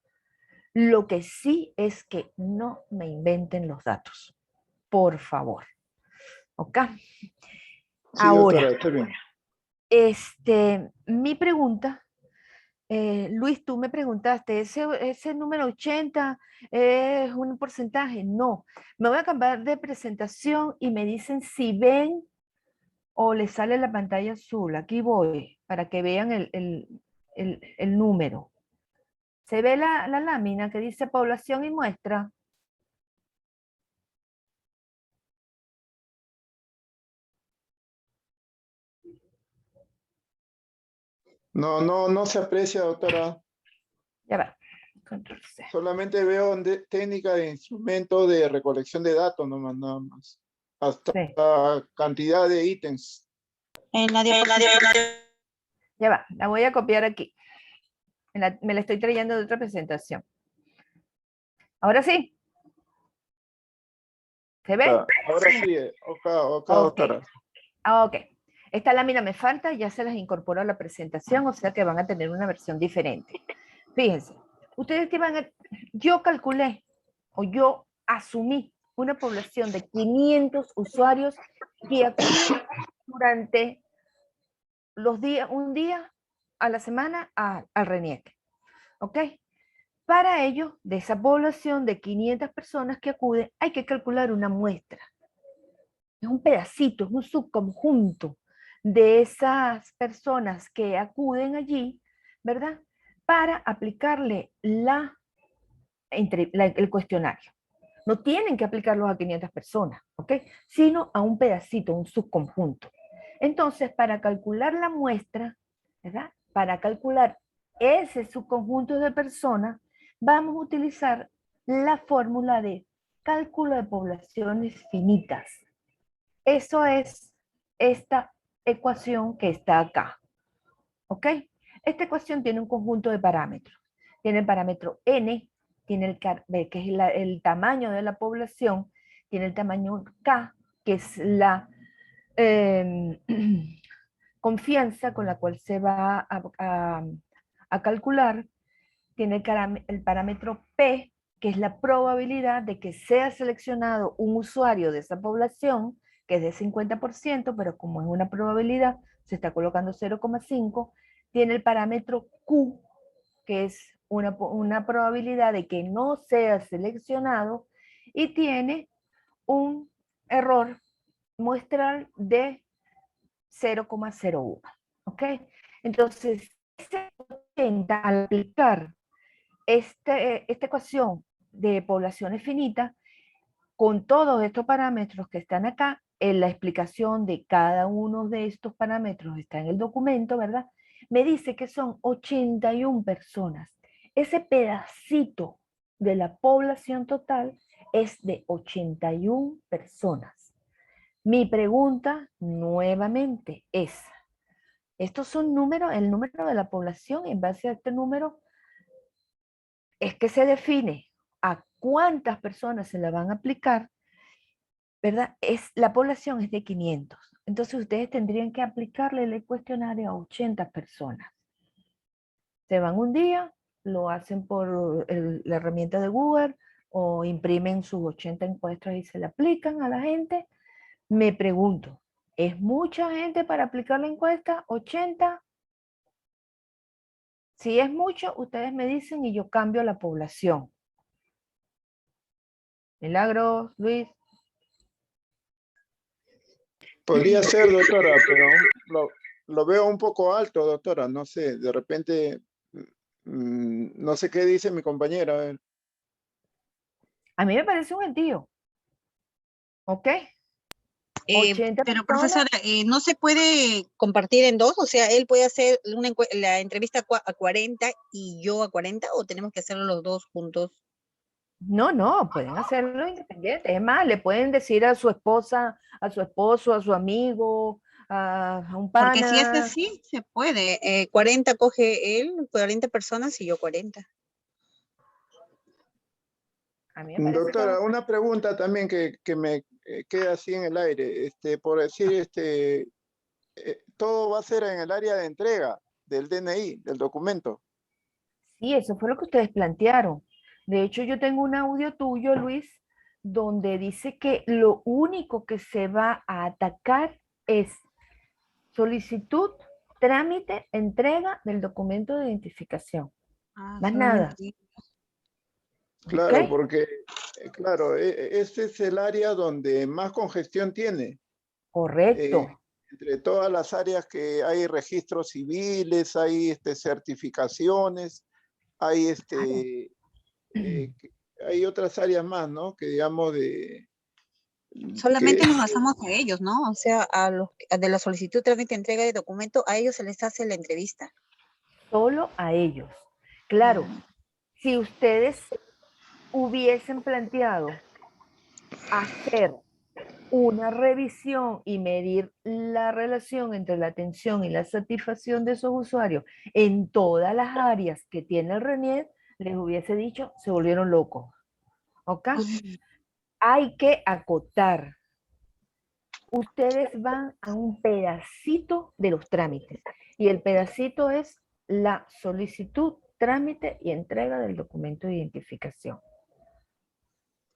Lo que sí es que no me inventen los datos, por favor. ¿Ok? Sí, Ahora, doctora, está bien. mi pregunta, Luis, tú me preguntaste, ¿ese número 80 es un porcentaje? No, me voy a cambiar de presentación y me dicen si ven o les sale la pantalla azul. Aquí voy, para que vean el número. ¿Se ve la lámina que dice población y muestra? No se aprecia, doctora. Ya va. Control C. Solamente veo técnica de instrumento de recolección de datos, nomás, nada más. Hasta Sí. cantidad de ítems. En la diapositiva. Ya va, la voy a copiar aquí. Me la estoy trayendo de otra presentación. Ahora sí. ¿Se ve? Ahora sí, ok, Ok. doctora. Ok. Esta lámina me falta, ya se las incorporó a la presentación, o sea que van a tener una versión diferente. Fíjense, ustedes que van a... Yo calculé, o yo asumí una población de 500 usuarios que acuden durante los días, un día a la semana al RENIEC. ¿Ok? Para ello, de esa población de 500 personas que acuden, hay que calcular una muestra. Es un pedacito, es un subconjunto de esas personas que acuden allí, ¿verdad? Para aplicarle el cuestionario. No tienen que aplicarlo a 500 personas, ¿ok? Sino a un pedacito, un subconjunto. Entonces, para calcular la muestra, ¿verdad? Para calcular ese subconjunto de personas, vamos a utilizar la fórmula de cálculo de poblaciones finitas. Eso es esta ecuación que está acá, ¿ok? Esta ecuación tiene un conjunto de parámetros. Tiene el parámetro n, tiene que es el tamaño de la población, tiene el tamaño k, que es la confianza con la cual se va a calcular, tiene el parámetro p, que es la probabilidad de que sea seleccionado un usuario de esa población, que es de 50%, pero como es una probabilidad, se está colocando 0,5, tiene el parámetro q, que es una probabilidad de que no sea seleccionado, y tiene un error muestral de 0,01. ¿Ok? Entonces, al aplicar esta ecuación de poblaciones finitas, con todos estos parámetros que están acá, en la explicación de cada uno de estos parámetros está en el documento, ¿verdad? Me dice que son 81 personas. Ese pedacito de la población total es de 81 personas. Mi pregunta nuevamente es, estos son números, el número de la población, en base a este número, es que se define a cuántas personas se la van a aplicar, ¿verdad? La población es de 500. Entonces ustedes tendrían que aplicarle el cuestionario a 80 personas. Se van un día, lo hacen por la herramienta de Google o imprimen sus 80 encuestas y se le aplican a la gente. Me pregunto, ¿es mucha gente para aplicar la encuesta? ¿80? Si es mucho, ustedes me dicen y yo cambio la población. Milagros, Luis. Podría ser, doctora, pero lo veo un poco alto, doctora. No sé, de repente, no sé qué dice mi compañera. A ver. A mí me parece un gentío. ¿Ok? 80 Pero personas. profesora, ¿no se puede compartir en dos? O sea, él puede hacer la entrevista a 40 y yo a 40, ¿o tenemos que hacerlo los dos juntos? No, pueden hacerlo independiente. Es más, le pueden decir a su esposa, a su esposo, a su amigo, a un Porque si es pana. así, se puede. 40 coge él, 40 personas y yo 40. A mí me parece Doctora, una pregunta también que me queda así en el aire. Por decir, todo va a ser en el área de entrega del DNI, del documento. sí, eso fue lo que ustedes plantearon. De hecho, yo tengo un audio tuyo, Luis, donde dice que lo único que se va a atacar es solicitud, trámite, entrega del documento de identificación. Ah, Más nada. solamente. Claro, ¿Ok? porque, claro, este es el área donde más congestión tiene. Correcto. Entre todas las áreas que hay registros civiles, hay certificaciones, hay, hay otras áreas más, ¿no? Que digamos Solamente que nos basamos a ellos, ¿no? O sea, de la solicitud, trámite, entrega de documento, a ellos se les hace la entrevista. Solo a ellos. Claro, si ustedes hubiesen planteado hacer una revisión y medir la relación entre la atención y la satisfacción de esos usuarios en todas las áreas que tiene el RENIEC, les hubiese dicho, se volvieron locos. ¿Ok? Hay que acotar. Ustedes van a un pedacito de los trámites y el pedacito es la solicitud, trámite y entrega del documento de identificación.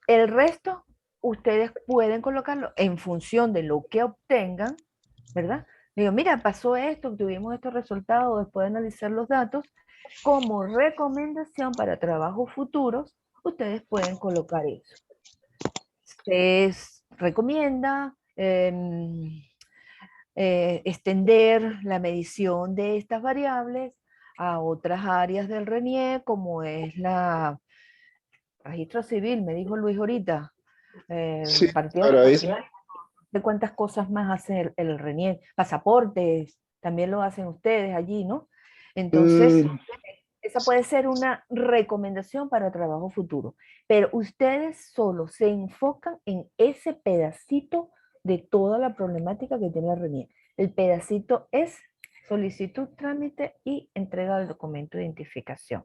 El resto, ustedes pueden colocarlo en función de lo que obtengan, ¿verdad? Digo, mira, pasó esto, tuvimos estos resultados después de analizar los datos. Como recomendación para trabajos futuros, ustedes pueden colocar eso. Se recomienda extender la medición de estas variables a otras áreas del RENIEC, como es la registro civil, me dijo Luis ahorita, sí, partida para eso. de cuántas cosas más hace el RENIEC, pasaportes, también lo hacen ustedes allí, ¿no? Entonces, esa puede ser una recomendación para trabajo futuro, pero ustedes solo se enfocan en ese pedacito de toda la problemática que tiene el RENIEC. El pedacito es solicitud, trámite y entrega del documento de identificación.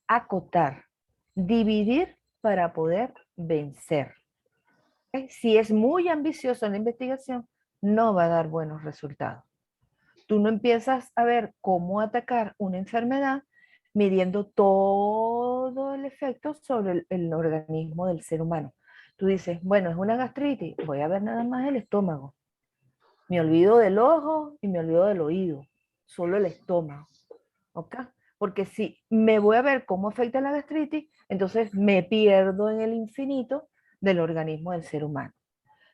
Acotar, dividir para poder vencer. Si es muy ambicioso la investigación, no va a dar buenos resultados. Tú no empiezas a ver cómo atacar una enfermedad midiendo todo el efecto sobre el organismo del ser humano. Tú dices, bueno, es una gastritis, voy a ver nada más el estómago. Me olvido del ojo y me olvido del oído, solo el estómago. ¿Ok? Porque si me voy a ver cómo afecta la gastritis, entonces me pierdo en el infinito del organismo del ser humano.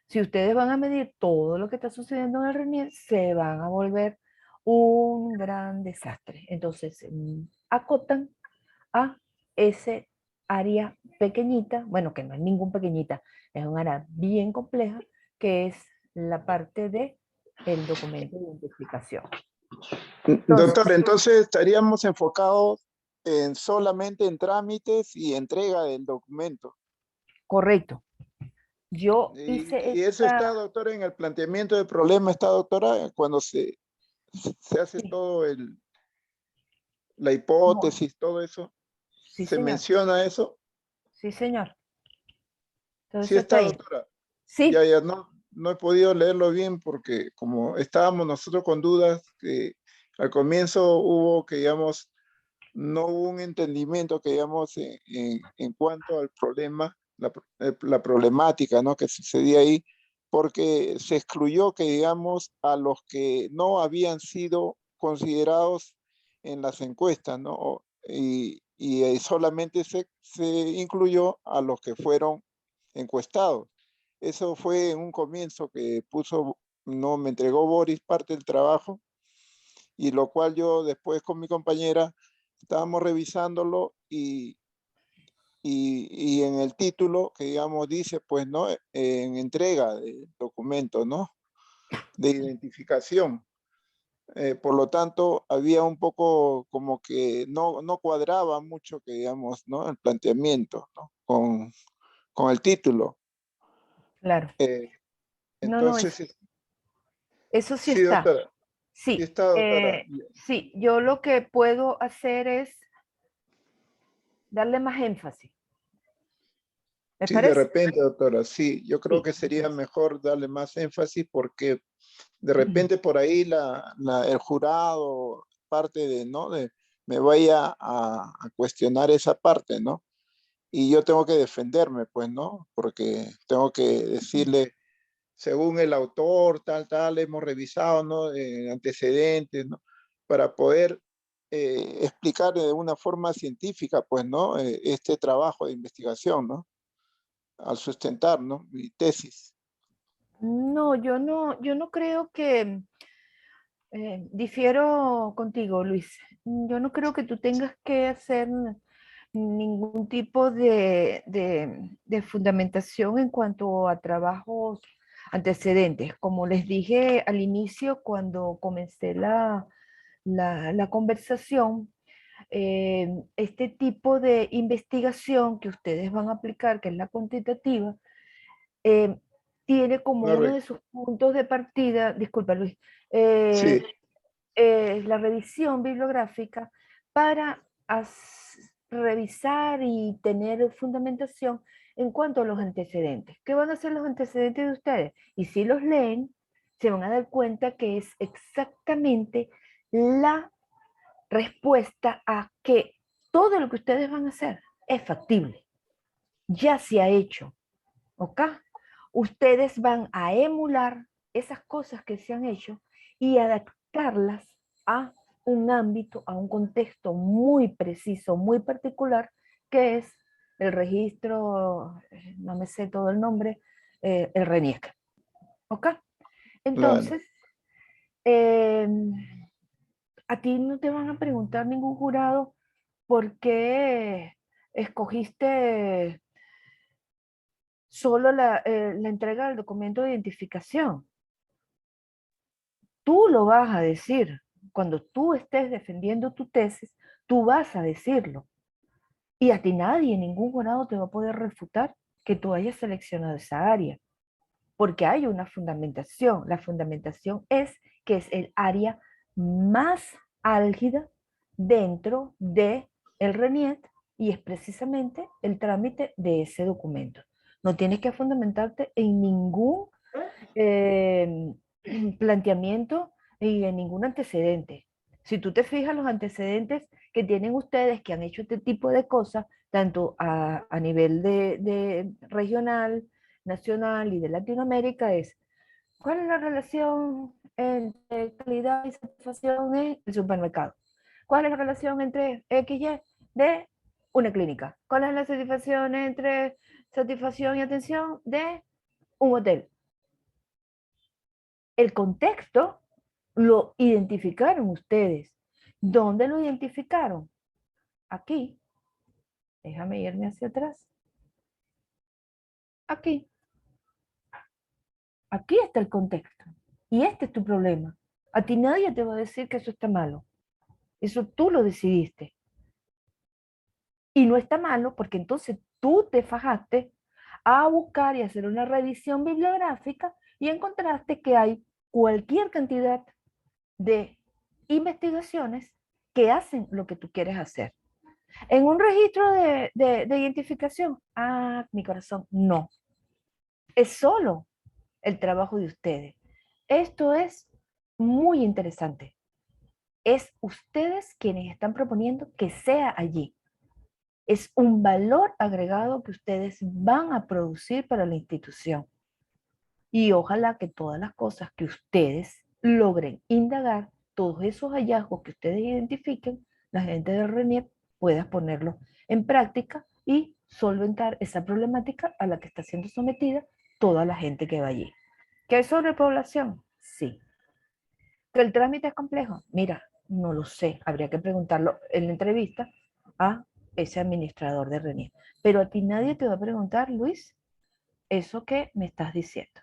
Si ustedes van a medir todo lo que está sucediendo en el RENIEC, se van a volver un gran desastre. Entonces, acotan a ese área pequeñita, bueno, que no es ningún pequeñita, es un área bien compleja, que es la parte de el documento de identificación. Doctor, entonces estaríamos enfocados solamente en trámites y entrega del documento. Correcto. Yo hice Y eso está, doctora, en el planteamiento del problema, está, doctora, cuando se hace sí, todo la hipótesis, todo eso, sí, se señor. menciona eso. Sí, señor. Entonces Sí está, está ahí. doctora. Sí, Ya no he podido leerlo bien porque como estábamos nosotros con dudas, que al comienzo hubo que, digamos, no hubo un entendimiento que, digamos, en cuanto al problema, la problemática, ¿no? Que sucedía ahí, porque se excluyó que, digamos, a los que no habían sido considerados en las encuestas, ¿no? Y solamente se incluyó a los que fueron encuestados. Eso fue en un comienzo que puso, no me entregó Boris parte del trabajo, y lo cual yo después con mi compañera estábamos revisándolo y en el título que digamos dice pues no en entrega de documento, ¿no? De identificación. Por lo tanto, había un poco como que no cuadraba mucho, que digamos, ¿no? El planteamiento, ¿no? Con el título. Claro. No, no, Entonces, eso sí sí, está. doctora. Sí Sí, está, doctora. sí, yo lo que puedo hacer es darle más énfasis. ¿Me Sí, de parece? repente, doctora, sí, yo creo Sí. que sería mejor darle más énfasis porque de repente por ahí el jurado, parte de, ¿no? Me vaya a cuestionar esa parte, ¿no? Y yo tengo que defenderme, pues, ¿no? Porque tengo que decirle, según el autor, tal, hemos revisado, ¿no? Antecedentes, ¿no? Para poder explicar de una forma científica, pues, ¿no? Este trabajo de investigación, ¿no? Al sustentar, ¿no? Mi tesis. No, yo no creo que, difiero contigo, Luis. Yo no creo que tú tengas que hacer ningún tipo de fundamentación en cuanto a trabajos antecedentes. Como les dije al inicio, cuando comencé la conversación, este tipo de investigación que ustedes van a aplicar, que es la cuantitativa, eh, tiene como No, uno de sus puntos de partida, disculpa Luis, eh, sí, la revisión bibliográfica para revisar y tener fundamentación en cuanto a los antecedentes. ¿Qué van a ser los antecedentes de ustedes? Y si los leen, se van a dar cuenta que es exactamente la respuesta a que todo lo que ustedes van a hacer es factible, ya se ha hecho, ¿ok? Ustedes van a emular esas cosas que se han hecho y adaptarlas a un ámbito, a un contexto muy preciso, muy particular, que es el registro, no me sé todo el nombre, el RENIEC. ¿Ok? claro. Entonces, a ti no te van a preguntar ningún jurado por qué escogiste solo la entrega del documento de identificación. Tú lo vas a decir. Cuando tú estés defendiendo tu tesis, tú vas a decirlo. Y a ti nadie, ningún jurado te va a poder refutar que tú hayas seleccionado esa área, porque hay una fundamentación. La fundamentación es que es el área más álgida dentro de el RENIET y es precisamente el trámite de ese documento. No tienes que fundamentarte en ningún eh, planteamiento y en ningún antecedente. Si tú te fijas los antecedentes que tienen ustedes que han hecho este tipo de cosas, tanto a nivel de regional, nacional y de Latinoamérica, es ¿cuál es la relación entre calidad y satisfacción en el supermercado? ¿Cuál es la relación entre XY de una clínica? ¿Cuál es la satisfacción entre satisfacción y atención de un hotel? El contexto lo identificaron ustedes. ¿Dónde lo identificaron? Aquí. Déjame irme hacia atrás. Aquí. Aquí está el contexto. Y este es tu problema. A ti nadie te va a decir que eso está malo. Eso tú lo decidiste. Y no está malo porque entonces tú te fajaste a buscar y hacer una revisión bibliográfica y encontraste que hay cualquier cantidad de investigaciones que hacen lo que tú quieres hacer. En un registro de identificación, mi corazón, no. Es solo el trabajo de ustedes. Esto es muy interesante. Es ustedes quienes están proponiendo que sea allí. Es un valor agregado que ustedes van a producir para la institución. Y ojalá que todas las cosas que ustedes logren indagar, todos esos hallazgos que ustedes identifiquen, la gente del RENIEP pueda ponerlo en práctica y solventar esa problemática a la que está siendo sometida toda la gente que va allí. ¿Qué hay sobrepoblación? Sí. ¿Que el trámite es complejo? Mira, no lo sé, habría que preguntarlo en la entrevista a ese administrador de RENIEC. Pero a ti nadie te va a preguntar, Luis, eso que me estás diciendo.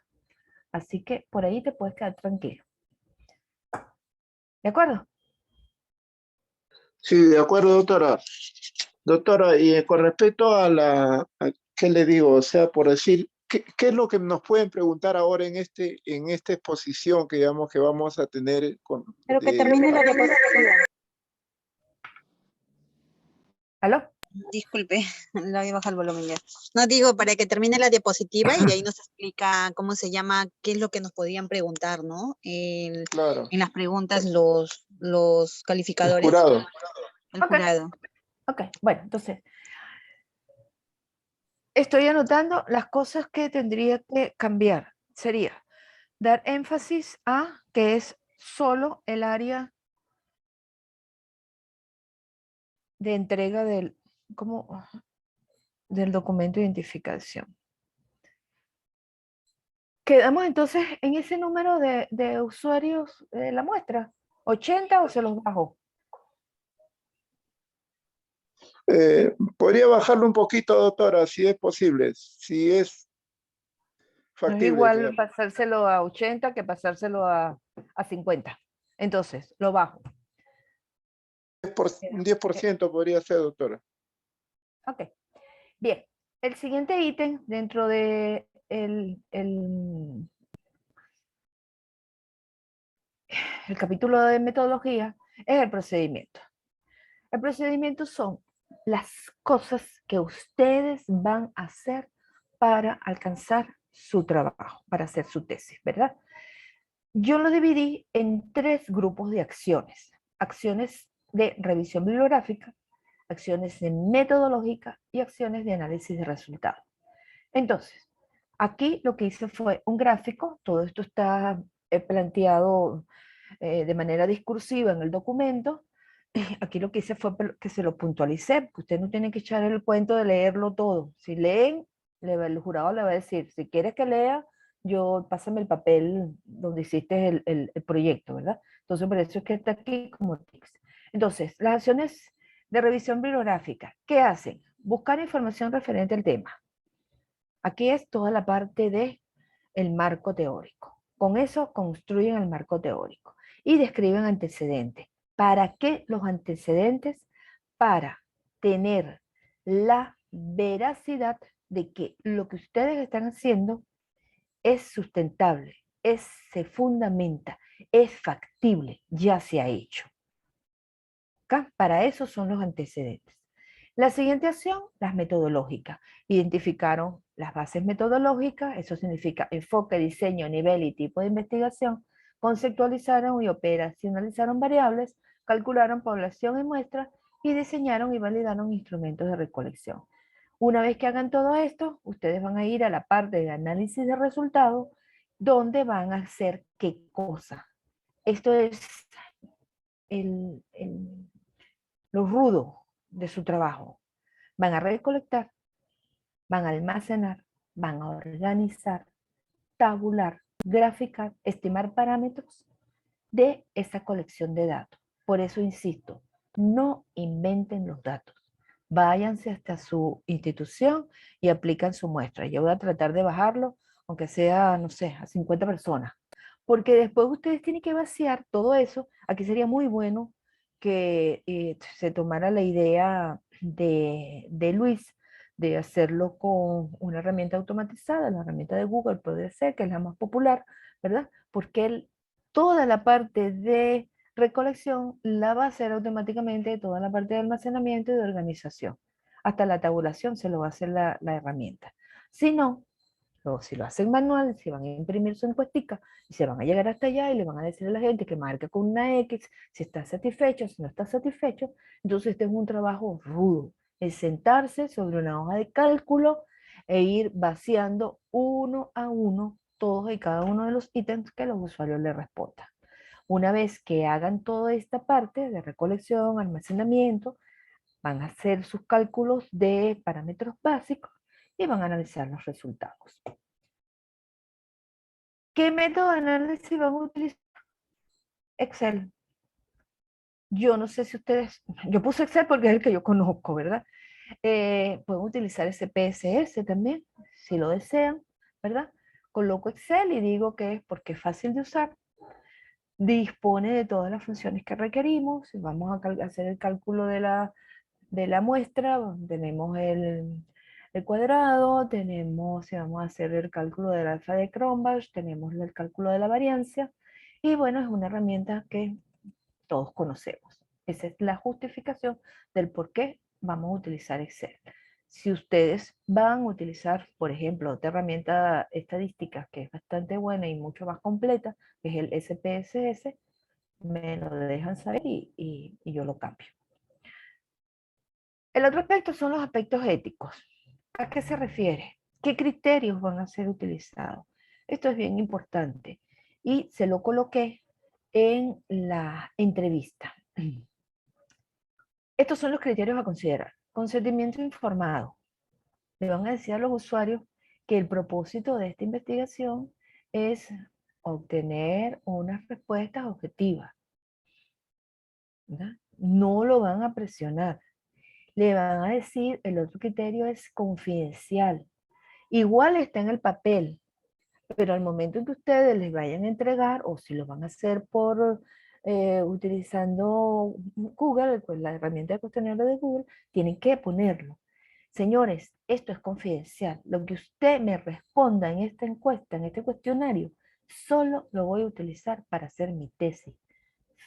Así que por ahí te puedes quedar tranquilo. ¿De acuerdo? Sí, de acuerdo, doctora. Doctora, y con respecto ¿qué le digo? O sea, por decir, ¿qué es lo que nos pueden preguntar ahora en esta exposición que digamos que vamos a tener Pero que termine la diapositiva. ¿Aló? Disculpe, le voy a bajar el volumen ya. No digo para que termine la diapositiva y de ahí nos explica cómo se llama, qué es lo que nos podían preguntar, ¿no? Claro, En las preguntas los el calificadores, jurado. el Ok. jurado. Ok, bueno, entonces, estoy anotando las cosas que tendría que cambiar. Sería dar énfasis a que es solo el área de entrega del documento de identificación. Quedamos entonces en ese número de usuarios de la muestra, 80 o se los bajo. Podría bajarlo un poquito, doctora, si es posible, si es No es factible. igual Digamos. pasárselo a 80 que pasárselo a 50. Entonces, lo bajo. Un 10% podría ser, doctora. Ok. Bien. El siguiente ítem dentro de el capítulo de metodología es el procedimiento. El procedimiento son las cosas que ustedes van a hacer para alcanzar su trabajo, para hacer su tesis, ¿verdad? Yo lo dividí en 3 grupos de acciones. Acciones de revisión bibliográfica, acciones de metodológica y acciones de análisis de resultados. Entonces, aquí lo que hice fue un gráfico, todo esto está planteado de manera discursiva en el documento. Aquí lo que hice fue que se lo puntualicé, porque ustedes no tienen que echar el cuento de leerlo todo. Si leen, el jurado le va a decir, si quieres que lea, pásame el papel donde hiciste el proyecto, ¿verdad? Entonces, por eso es que está aquí como tics. Entonces, las acciones de revisión bibliográfica, ¿qué hacen? Buscar información referente al tema. Aquí es toda la parte de el marco teórico. Con eso construyen el marco teórico y describen antecedentes. ¿Para qué los antecedentes? Para tener la veracidad de que lo que ustedes están haciendo es sustentable, se fundamenta, es factible, ya se ha hecho. ¿Okay? Para eso son los antecedentes. La siguiente acción, las metodológicas. Identificaron las bases metodológicas, eso significa enfoque, diseño, nivel y tipo de investigación, conceptualizaron y operacionalizaron variables, calcularon población y muestras y diseñaron y validaron instrumentos de recolección. Una vez que hagan todo esto, ustedes van a ir a la parte de análisis de resultados, donde van a hacer qué cosa. Esto es lo rudo de su trabajo. Van a recolectar, van a almacenar, van a organizar, tabular, graficar, estimar parámetros de esa colección de datos. Por eso insisto, no inventen los datos. Váyanse hasta su institución y aplican su muestra. Yo voy a tratar de bajarlo, aunque sea, no sé, a 50 personas. Porque después ustedes tienen que vaciar todo eso. Aquí sería muy bueno que se tomara la idea de Luis de hacerlo con una herramienta automatizada, la herramienta de Google puede ser, que es la más popular, ¿verdad? Porque toda la parte de recolección la va a hacer automáticamente, toda la parte de almacenamiento y de organización. Hasta la tabulación se lo va a hacer la herramienta. Si no, o si lo hacen manual, si van a imprimir su encuestica y se van a llegar hasta allá y le van a decir a la gente que marque con una X si está satisfecho, si no está satisfecho, entonces este es un trabajo rudo. Es sentarse sobre una hoja de cálculo e ir vaciando uno a uno todos y cada uno de los ítems que los usuarios le respondan. Una vez que hagan toda esta parte de recolección, almacenamiento, van a hacer sus cálculos de parámetros básicos y van a analizar los resultados. ¿Qué método de análisis van a utilizar? Excel. Yo no sé si ustedes, yo puse Excel porque es el que yo conozco, ¿verdad? Pueden utilizar ese PSS también, si lo desean, ¿verdad? Coloco Excel y digo que es porque es fácil de usar, dispone de todas las funciones que requerimos, vamos a hacer el cálculo de la muestra, tenemos el cuadrado, tenemos, si vamos a hacer el cálculo del alfa de Cronbach, tenemos el cálculo de la variancia, y bueno, es una herramienta que todos conocemos. Esa es la justificación del por qué vamos a utilizar Excel. Si ustedes van a utilizar, por ejemplo, otra herramienta estadística que es bastante buena y mucho más completa, que es el SPSS, me lo dejan saber y yo lo cambio. El otro aspecto son los aspectos éticos. ¿A qué se refiere? ¿Qué criterios van a ser utilizados? Esto es bien importante y se lo coloqué en la entrevista. Estos son los criterios a considerar. Consentimiento informado. Le van a decir a los usuarios que el propósito de esta investigación es obtener unas respuestas objetivas, ¿verdad? No lo van a presionar. Le van a decir, el otro criterio es confidencial. Igual está en el papel, pero al momento en que ustedes les vayan a entregar, o si lo van a hacer por utilizando Google, pues la herramienta de cuestionario de Google, tienen que ponerlo. Señores, esto es confidencial. Lo que usted me responda en esta encuesta, en este cuestionario, solo lo voy a utilizar para hacer mi tesis.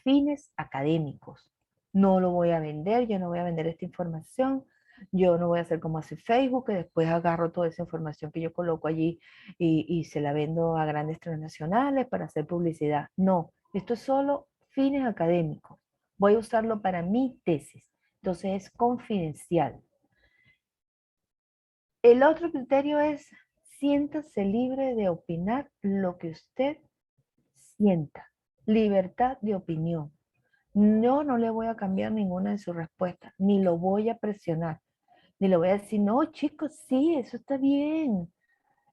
Fines académicos. No lo voy a vender, yo no voy a vender esta información, yo no voy a hacer como hace Facebook, que después agarro toda esa información que yo coloco allí y se la vendo a grandes transnacionales para hacer publicidad. No, esto es solo fines académicos. Voy a usarlo para mi tesis. Entonces es confidencial. El otro criterio es siéntase libre de opinar lo que usted sienta. Libertad de opinión. No le voy a cambiar ninguna de sus respuestas, ni lo voy a presionar, ni le voy a decir, no, chicos, sí, eso está bien.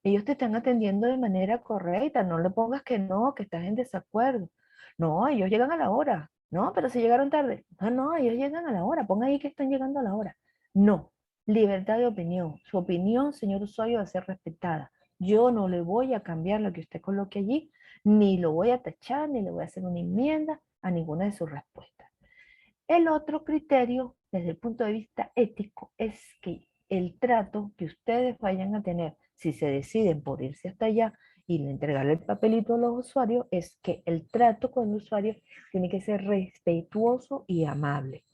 Ellos te están atendiendo de manera correcta, no le pongas que no, que estás en desacuerdo. No, ellos llegan a la hora. No, pero si llegaron tarde. No, ellos llegan a la hora, ponga ahí que están llegando a la hora. No, libertad de opinión. Su opinión, señor usuario, va a ser respetada. Yo no le voy a cambiar lo que usted coloque allí, ni lo voy a tachar, ni le voy a hacer una enmienda a ninguna de sus respuestas. El otro criterio, desde el punto de vista ético, es que el trato que ustedes vayan a tener, si se deciden por irse hasta allá y entregarle el papelito a los usuarios, es que el trato con el usuario tiene que ser respetuoso y amable.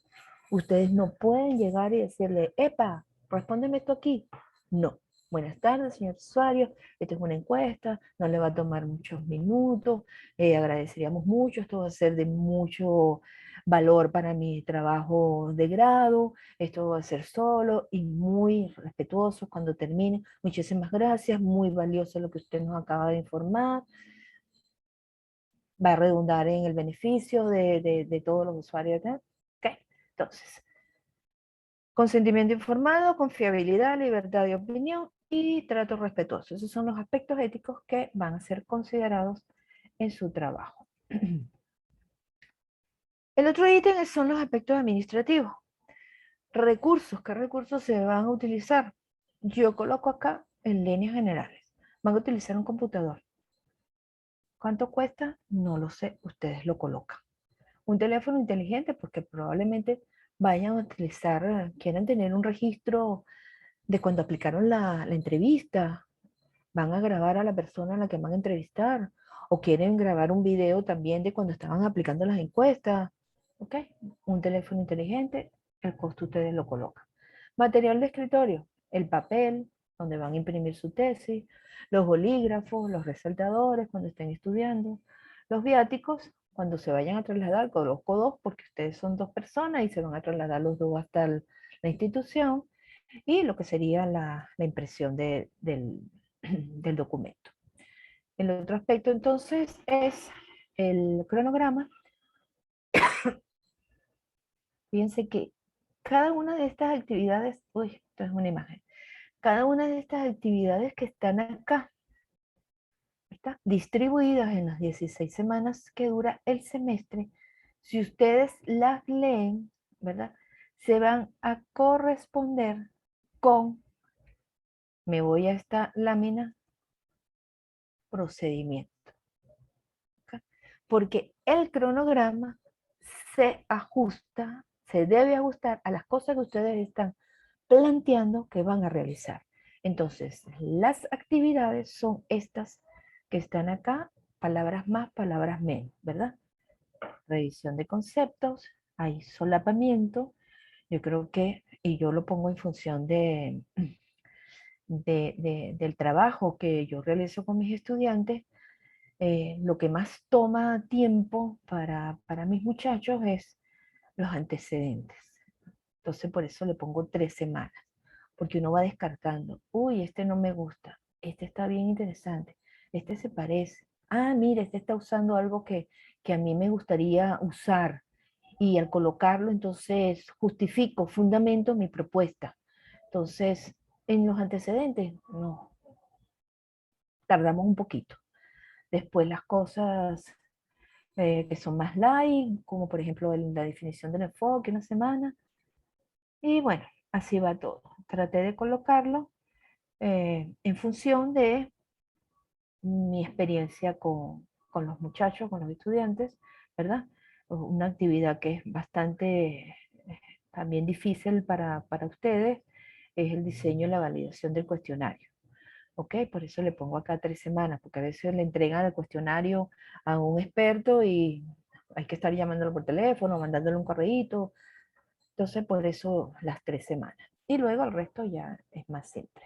Ustedes no pueden llegar y decirle, epa, respóndeme esto aquí. No. Buenas tardes, señor usuario. Esta es una encuesta, no le va a tomar muchos minutos. Agradeceríamos mucho. Esto va a ser de mucho valor para mi trabajo de grado. Esto va a ser solo y muy respetuoso cuando termine. Muchísimas gracias. Muy valioso lo que usted nos acaba de informar. Va a redundar en el beneficio de todos los usuarios. ¿Ok? Entonces, consentimiento informado, confiabilidad, libertad de opinión y trato respetuoso. Esos son los aspectos éticos que van a ser considerados en su trabajo. El otro ítem son los aspectos administrativos. Recursos, ¿qué recursos se van a utilizar? Yo coloco acá en líneas generales. Van a utilizar un computador. ¿Cuánto cuesta? No lo sé, ustedes lo colocan. Un teléfono inteligente porque probablemente vayan a utilizar, quieran tener un registro de cuando aplicaron la entrevista, van a grabar a la persona a la que van a entrevistar, o quieren grabar un video también de cuando estaban aplicando las encuestas, ¿ok? Un teléfono inteligente, el costo ustedes lo colocan. Material de escritorio, el papel, donde van a imprimir su tesis, los bolígrafos, los resaltadores cuando estén estudiando, los viáticos, cuando se vayan a trasladar, coloco dos porque ustedes son dos personas y se van a trasladar los dos hasta la institución, y lo que sería la impresión del documento. El otro aspecto entonces es el cronograma. Fíjense que cada una de estas actividades, uy, esto es una imagen, cada una de estas actividades que están acá ¿está? Distribuidas en las 16 semanas que dura el semestre. Si ustedes las leen, ¿verdad? Se van a corresponder con, me voy a esta lámina, procedimiento. ¿Ok? Porque el cronograma se ajusta, se debe ajustar a las cosas que ustedes están planteando que van a realizar. Entonces, las actividades son estas que están acá, palabras más, palabras menos, ¿verdad? Revisión de conceptos, hay solapamiento, yo creo que, y yo lo pongo en función del trabajo que yo realizo con mis estudiantes, lo que más toma tiempo para mis muchachos es los antecedentes. Entonces por eso le pongo 3 semanas, porque uno va descartando. Uy, este no me gusta, este está bien interesante, este se parece. Ah, mira, este está usando algo que a mí me gustaría usar. Y al colocarlo, entonces justifico, fundamento mi propuesta. Entonces, en los antecedentes, no, tardamos un poquito. Después las cosas que son más light, como por ejemplo la definición del enfoque, una semana. Y bueno, así va todo. Traté de colocarlo en función de mi experiencia con los muchachos, con los estudiantes, ¿verdad? Una actividad que es bastante también difícil para ustedes es el diseño y la validación del cuestionario. ¿Ok? Por eso le pongo acá 3 semanas, porque a veces le entregan el cuestionario a un experto y hay que estar llamándolo por teléfono, mandándole un correíto. Entonces, por eso las 3 semanas. Y luego el resto ya es más simple.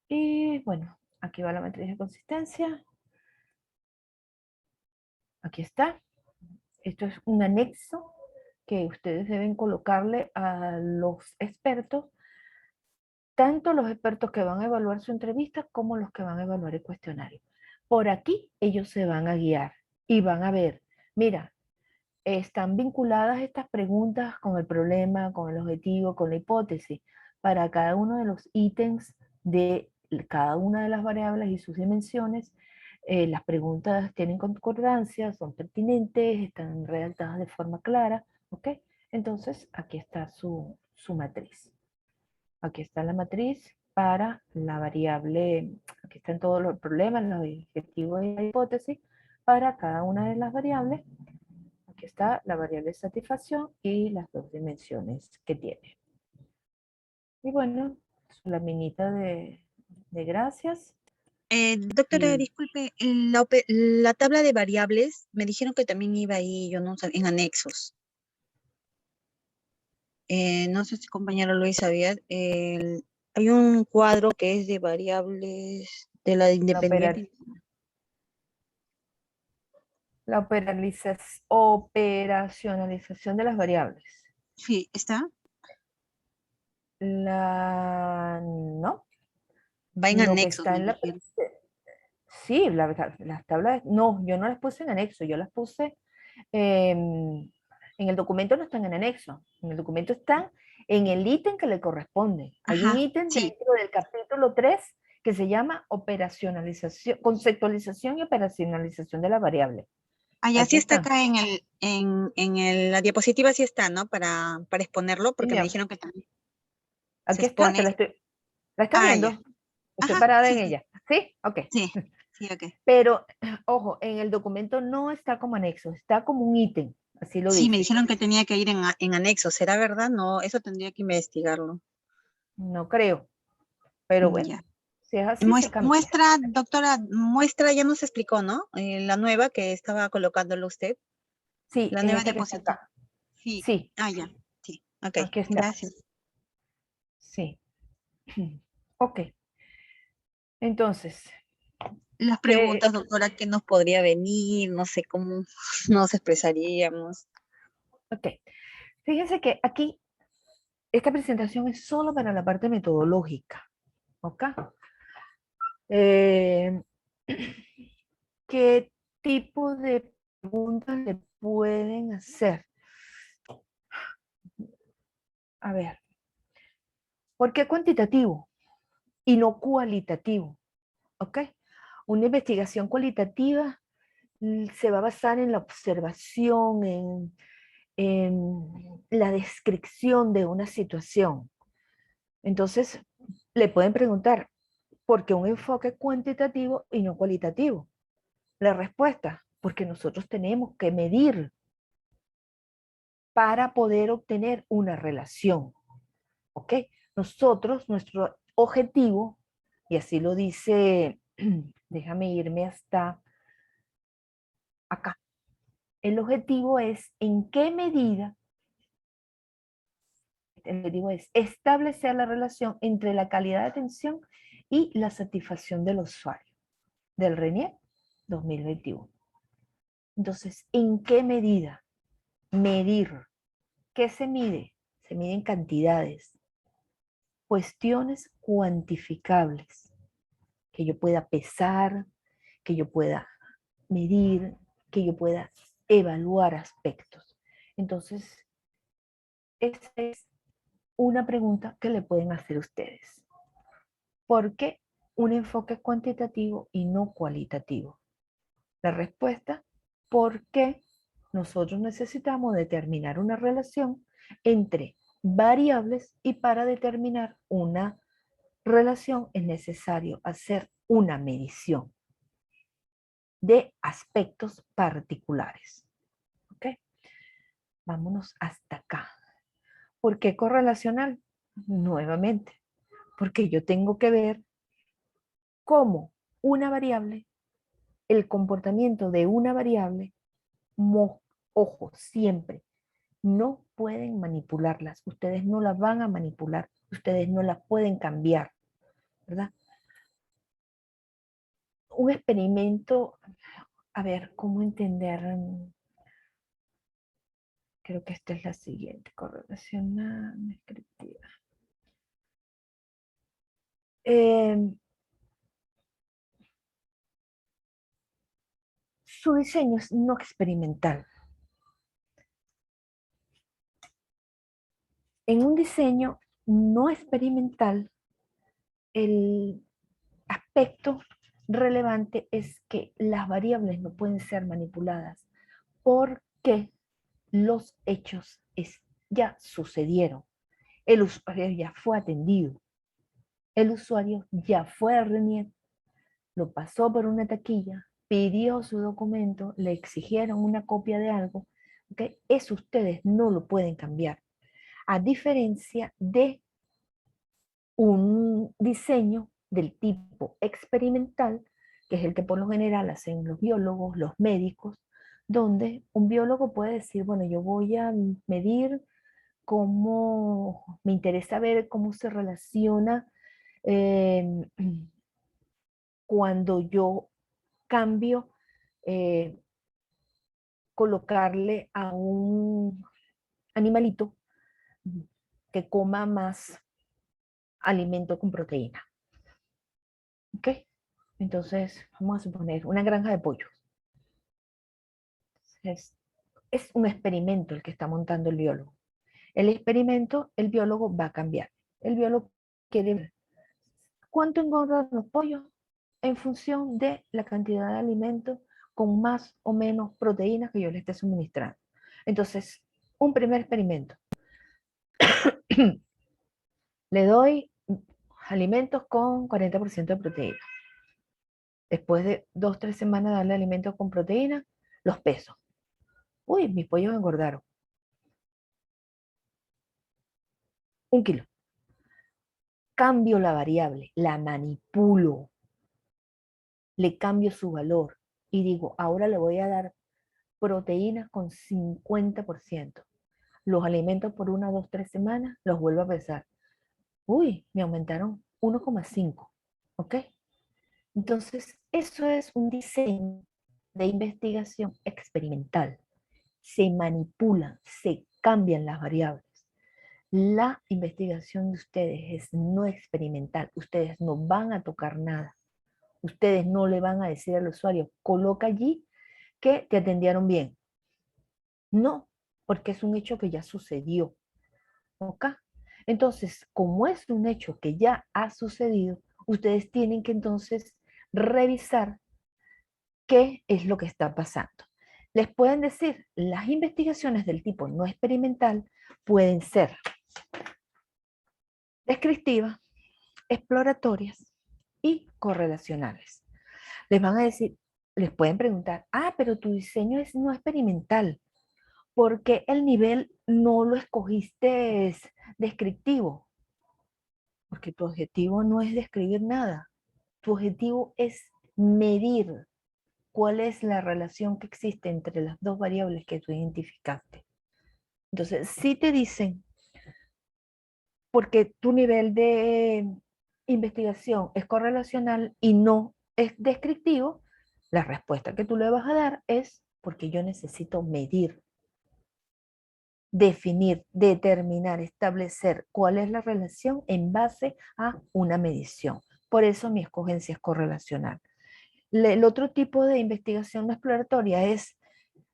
Y bueno, aquí va la matriz de consistencia. Aquí está. Esto es un anexo que ustedes deben colocarle a los expertos, tanto los expertos que van a evaluar su entrevista como los que van a evaluar el cuestionario. Por aquí ellos se van a guiar y van a ver, mira, están vinculadas estas preguntas con el problema, con el objetivo, con la hipótesis, para cada uno de los ítems de cada una de las variables y sus dimensiones. Las preguntas tienen concordancia, son pertinentes, están redactadas de forma clara, ¿ok? Entonces, aquí está su matriz. Aquí está la matriz para la variable, aquí están todos los problemas, los objetivos y la hipótesis para cada una de las variables. Aquí está la variable de satisfacción y las 2 dimensiones que tiene. Y bueno, su laminita de gracias. Doctora, Y disculpe, la tabla de variables, me dijeron que también iba ahí, yo no sabía, en anexos. No sé si compañero Luis sabía, hay un cuadro que es de variables de la independiente. la operacionalización de las variables. Sí, ¿está? No, Va en lo que anexos, está me en la... dijeron. Sí, las tablas, no, yo no las puse en anexo, yo las puse en el documento, no están en anexo, en el documento están en el ítem que le corresponde. Hay un Ajá, ítem sí. dentro del capítulo 3 que se llama operacionalización, conceptualización y operacionalización de la variable. Allá sí Aquí está están. acá la diapositiva sí está, ¿no? Para exponerlo, Sí, porque me dijeron que también se aquí está, expone. la está Ya. viendo, estoy Ajá, parada sí, en sí, ella. ¿Sí? Ok. sí, sí, ok. Pero, ojo, en el documento no está como anexo, está como un ítem, así lo Sí, me dice. dijeron que tenía que ir en anexo. ¿Será verdad? No, eso tendría que investigarlo. No creo, pero bueno, Ya. si es así, se cambia. Muestra, doctora, muestra, ya nos explicó, ¿no? La nueva que estaba colocándolo usted, Sí, la es nueva esta que está diapositiva. acá. Sí. Sí, Ya. Sí. Ok, aquí está. gracias. Sí. Ok. Entonces, Las ¿qué? preguntas, doctora, ¿qué nos podría venir? No sé cómo nos expresaríamos. Ok. Fíjense que aquí, esta presentación es solo para la parte metodológica. ¿Ok? Eh, ¿Qué tipo de preguntas le pueden hacer? A ver, ¿por qué cuantitativo y no cualitativo? ¿ok? Una investigación cualitativa se va a basar en la observación, en la descripción de una situación. Entonces, le pueden preguntar, ¿por qué un enfoque cuantitativo y no cualitativo? La respuesta, porque nosotros tenemos que medir para poder obtener una relación, ¿ok? Nosotros, nuestro objetivo, y así lo dice, déjame irme hasta acá. El objetivo es en qué medida, el objetivo es establecer la relación entre la calidad de atención y la satisfacción del usuario, del RENIEC 2021. Entonces, ¿en qué medida? Medir. ¿Qué se mide? Se miden cantidades, cuestiones cuantificables, que yo pueda pesar, que yo pueda medir, que yo pueda evaluar aspectos. Entonces, esa es una pregunta que le pueden hacer ustedes. ¿Por qué un enfoque cuantitativo y no cualitativo? La respuesta, porque nosotros necesitamos determinar una relación entre variables y para determinar una relación es necesario hacer una medición de aspectos particulares. ¿Ok? Vámonos hasta acá. ¿Por qué correlacional? Nuevamente, porque yo tengo que ver cómo una variable, el comportamiento de una variable, ojo, siempre, no pueden manipularlas. Ustedes no las van a manipular, ustedes no las pueden cambiar, ¿verdad? Un experimento, a ver, ¿cómo entender? Creo que esta es la siguiente, correlacional, descriptiva. Su diseño es no experimental. En un diseño no experimental, el aspecto relevante es que las variables no pueden ser manipuladas porque los hechos ya sucedieron. El usuario ya fue atendido. El usuario ya fue a RENIEC, lo pasó por una taquilla, pidió su documento, le exigieron una copia de algo. ¿Okay? Eso ustedes no lo pueden cambiar. A diferencia de un diseño del tipo experimental, que es el que por lo general hacen los biólogos, los médicos, donde un biólogo puede decir, bueno, yo voy a medir cómo, me interesa ver cómo se relaciona cuando yo cambio, colocarle a un animalito que coma más alimento con proteína. ¿Ok? Entonces, vamos a suponer una granja de pollos. Es un experimento el que está montando el biólogo. El experimento, el biólogo va a cambiar. El biólogo quiere ver cuánto engordan los pollos en función de la cantidad de alimento con más o menos proteínas que yo le esté suministrando. Entonces, un primer experimento. Le doy alimentos con 40% de proteína. Después de 2-3 semanas de darle alimentos con proteína, los peso. Uy, mis pollos engordaron. 1 kilo. Cambio la variable, la manipulo. Le cambio su valor y digo, ahora le voy a dar proteínas con 50%. Los alimentos por 1, 2, 3 semanas, los vuelvo a pesar. Uy, me aumentaron 1,5. ¿Ok? Entonces, eso es un diseño de investigación experimental. Se manipulan, se cambian las variables. La investigación de ustedes es no experimental. Ustedes no van a tocar nada. Ustedes no le van a decir al usuario, coloca allí que te atendieron bien. No, porque es un hecho que ya sucedió. ¿Ok? Entonces, como es un hecho que ya ha sucedido, ustedes tienen que entonces revisar qué es lo que está pasando. Les pueden decir, las investigaciones del tipo no experimental pueden ser descriptivas, exploratorias y correlacionales. Les van a decir, les pueden preguntar, pero tu diseño es no experimental. ¿Por qué el nivel no lo escogiste descriptivo? Porque tu objetivo no es describir nada. Tu objetivo es medir cuál es la relación que existe entre las dos variables que tú identificaste. Entonces, si te dicen, porque tu nivel de investigación es correlacional y no es descriptivo, la respuesta que tú le vas a dar es porque yo necesito medir, definir, determinar, establecer cuál es la relación en base a una medición. Por eso mi escogencia es correlacional. El otro tipo de investigación no exploratoria es,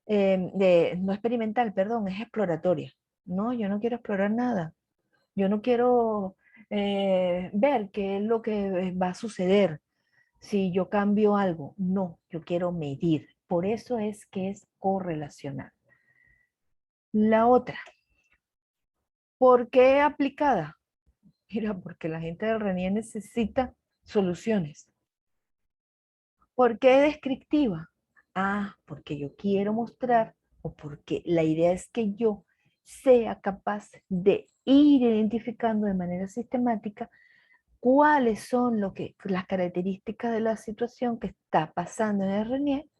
no experimental, perdón, es exploratoria. No, yo no quiero explorar nada. Yo no quiero ver qué es lo que va a suceder si yo cambio algo. No, yo quiero medir. Por eso es que es correlacional. La otra, ¿por qué aplicada? Mira, porque la gente del RENIE necesita soluciones. ¿Por qué descriptiva? Porque yo quiero mostrar, o porque la idea es que yo sea capaz de ir identificando de manera sistemática cuáles son las características de la situación que está pasando en el RENIE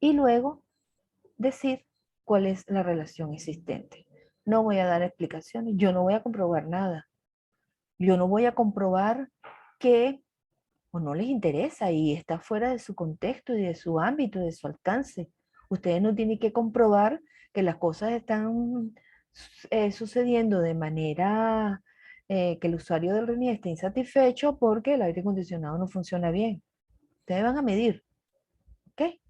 y luego decir cuál es la relación existente. No voy a dar explicaciones, yo no voy a comprobar nada. Yo no voy a comprobar que o no les interesa y está fuera de su contexto y de su ámbito, de su alcance. Ustedes no tienen que comprobar que las cosas están sucediendo de manera que el usuario del RENIE esté insatisfecho porque el aire acondicionado no funciona bien. Ustedes van a medir, ¿ok?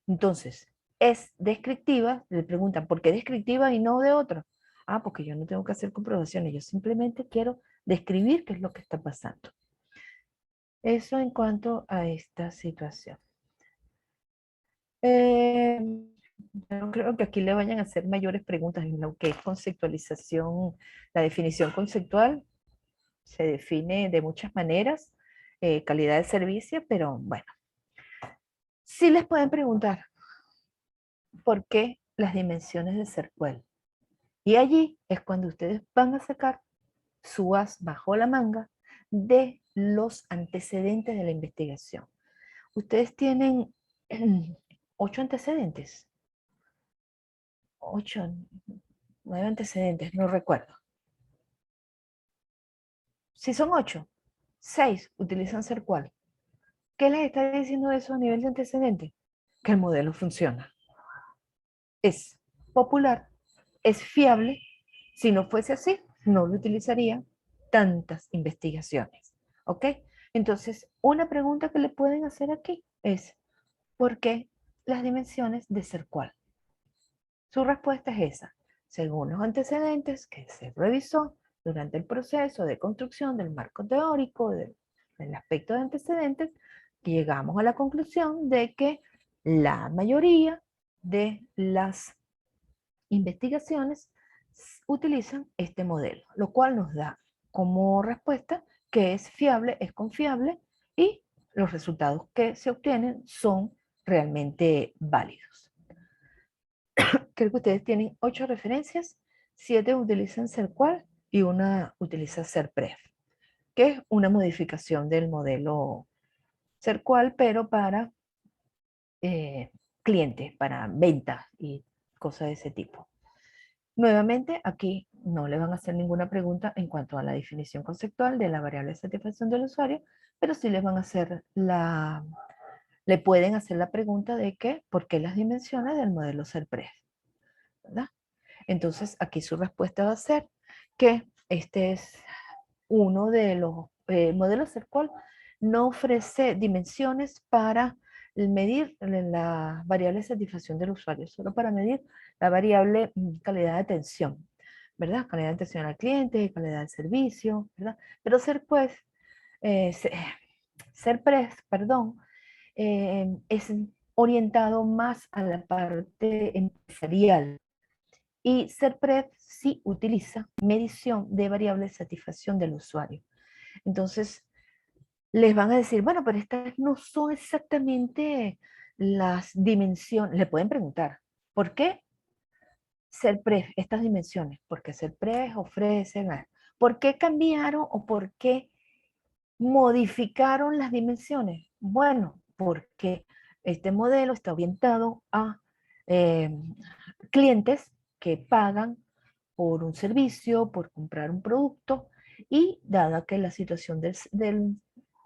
Entonces, es descriptiva, le preguntan, ¿por qué descriptiva y no de otra? Porque yo no tengo que hacer comprobaciones, yo simplemente quiero describir qué es lo que está pasando. Eso en cuanto a esta situación. Yo no creo que aquí le vayan a hacer mayores preguntas en lo que es conceptualización. La definición conceptual se define de muchas maneras, calidad de servicio, pero bueno. Sí les pueden preguntar, ¿por qué las dimensiones de SERPUEL? Y allí es cuando ustedes van a sacar su as bajo la manga de los antecedentes de la investigación. Ustedes tienen 8 antecedentes. 8, 9 antecedentes, no recuerdo. Si son 8, 6 utilizan SERPUEL. ¿Qué les está diciendo eso a nivel de antecedentes? Que el modelo funciona. Es popular, es fiable. Si no fuese así, no lo utilizaría tantas investigaciones. ¿Ok? Entonces, una pregunta que le pueden hacer aquí es, ¿por qué las dimensiones de SERPUEL? Su respuesta es esa. Según los antecedentes que se revisó durante el proceso de construcción del marco teórico del aspecto de antecedentes, llegamos a la conclusión de que la mayoría de las investigaciones utilizan este modelo, lo cual nos da como respuesta que es fiable, es confiable y los resultados que se obtienen son realmente válidos. Creo que ustedes tienen 8 referencias, 7 utilizan SERPUEL y una utiliza SERPREF, que es una modificación del modelo SERPUEL, pero para clientes, para ventas y cosas de ese tipo. Nuevamente, aquí no le van a hacer ninguna pregunta en cuanto a la definición conceptual de la variable de satisfacción del usuario, pero sí les van a hacer le pueden hacer la pregunta de que, ¿por qué las dimensiones del modelo SERPREF? ¿Verdad? Entonces, aquí su respuesta va a ser que este es uno de los modelos SERPUEL, no ofrece dimensiones para medir la variable de satisfacción del usuario, solo para medir la variable calidad de atención, ¿verdad? Calidad de atención al cliente, calidad de servicio, ¿verdad? Pero SERPREF, perdón, es orientado más a la parte empresarial. Y SERPREV sí utiliza medición de variables de satisfacción del usuario. Entonces, les van a decir, bueno, pero estas no son exactamente las dimensiones. Le pueden preguntar, ¿por qué SERPREV, estas dimensiones? Porque SERPREV ofrece, ¿por qué cambiaron o por qué modificaron las dimensiones? Bueno, porque este modelo está orientado a clientes que pagan por un servicio, por comprar un producto, y dada que la situación del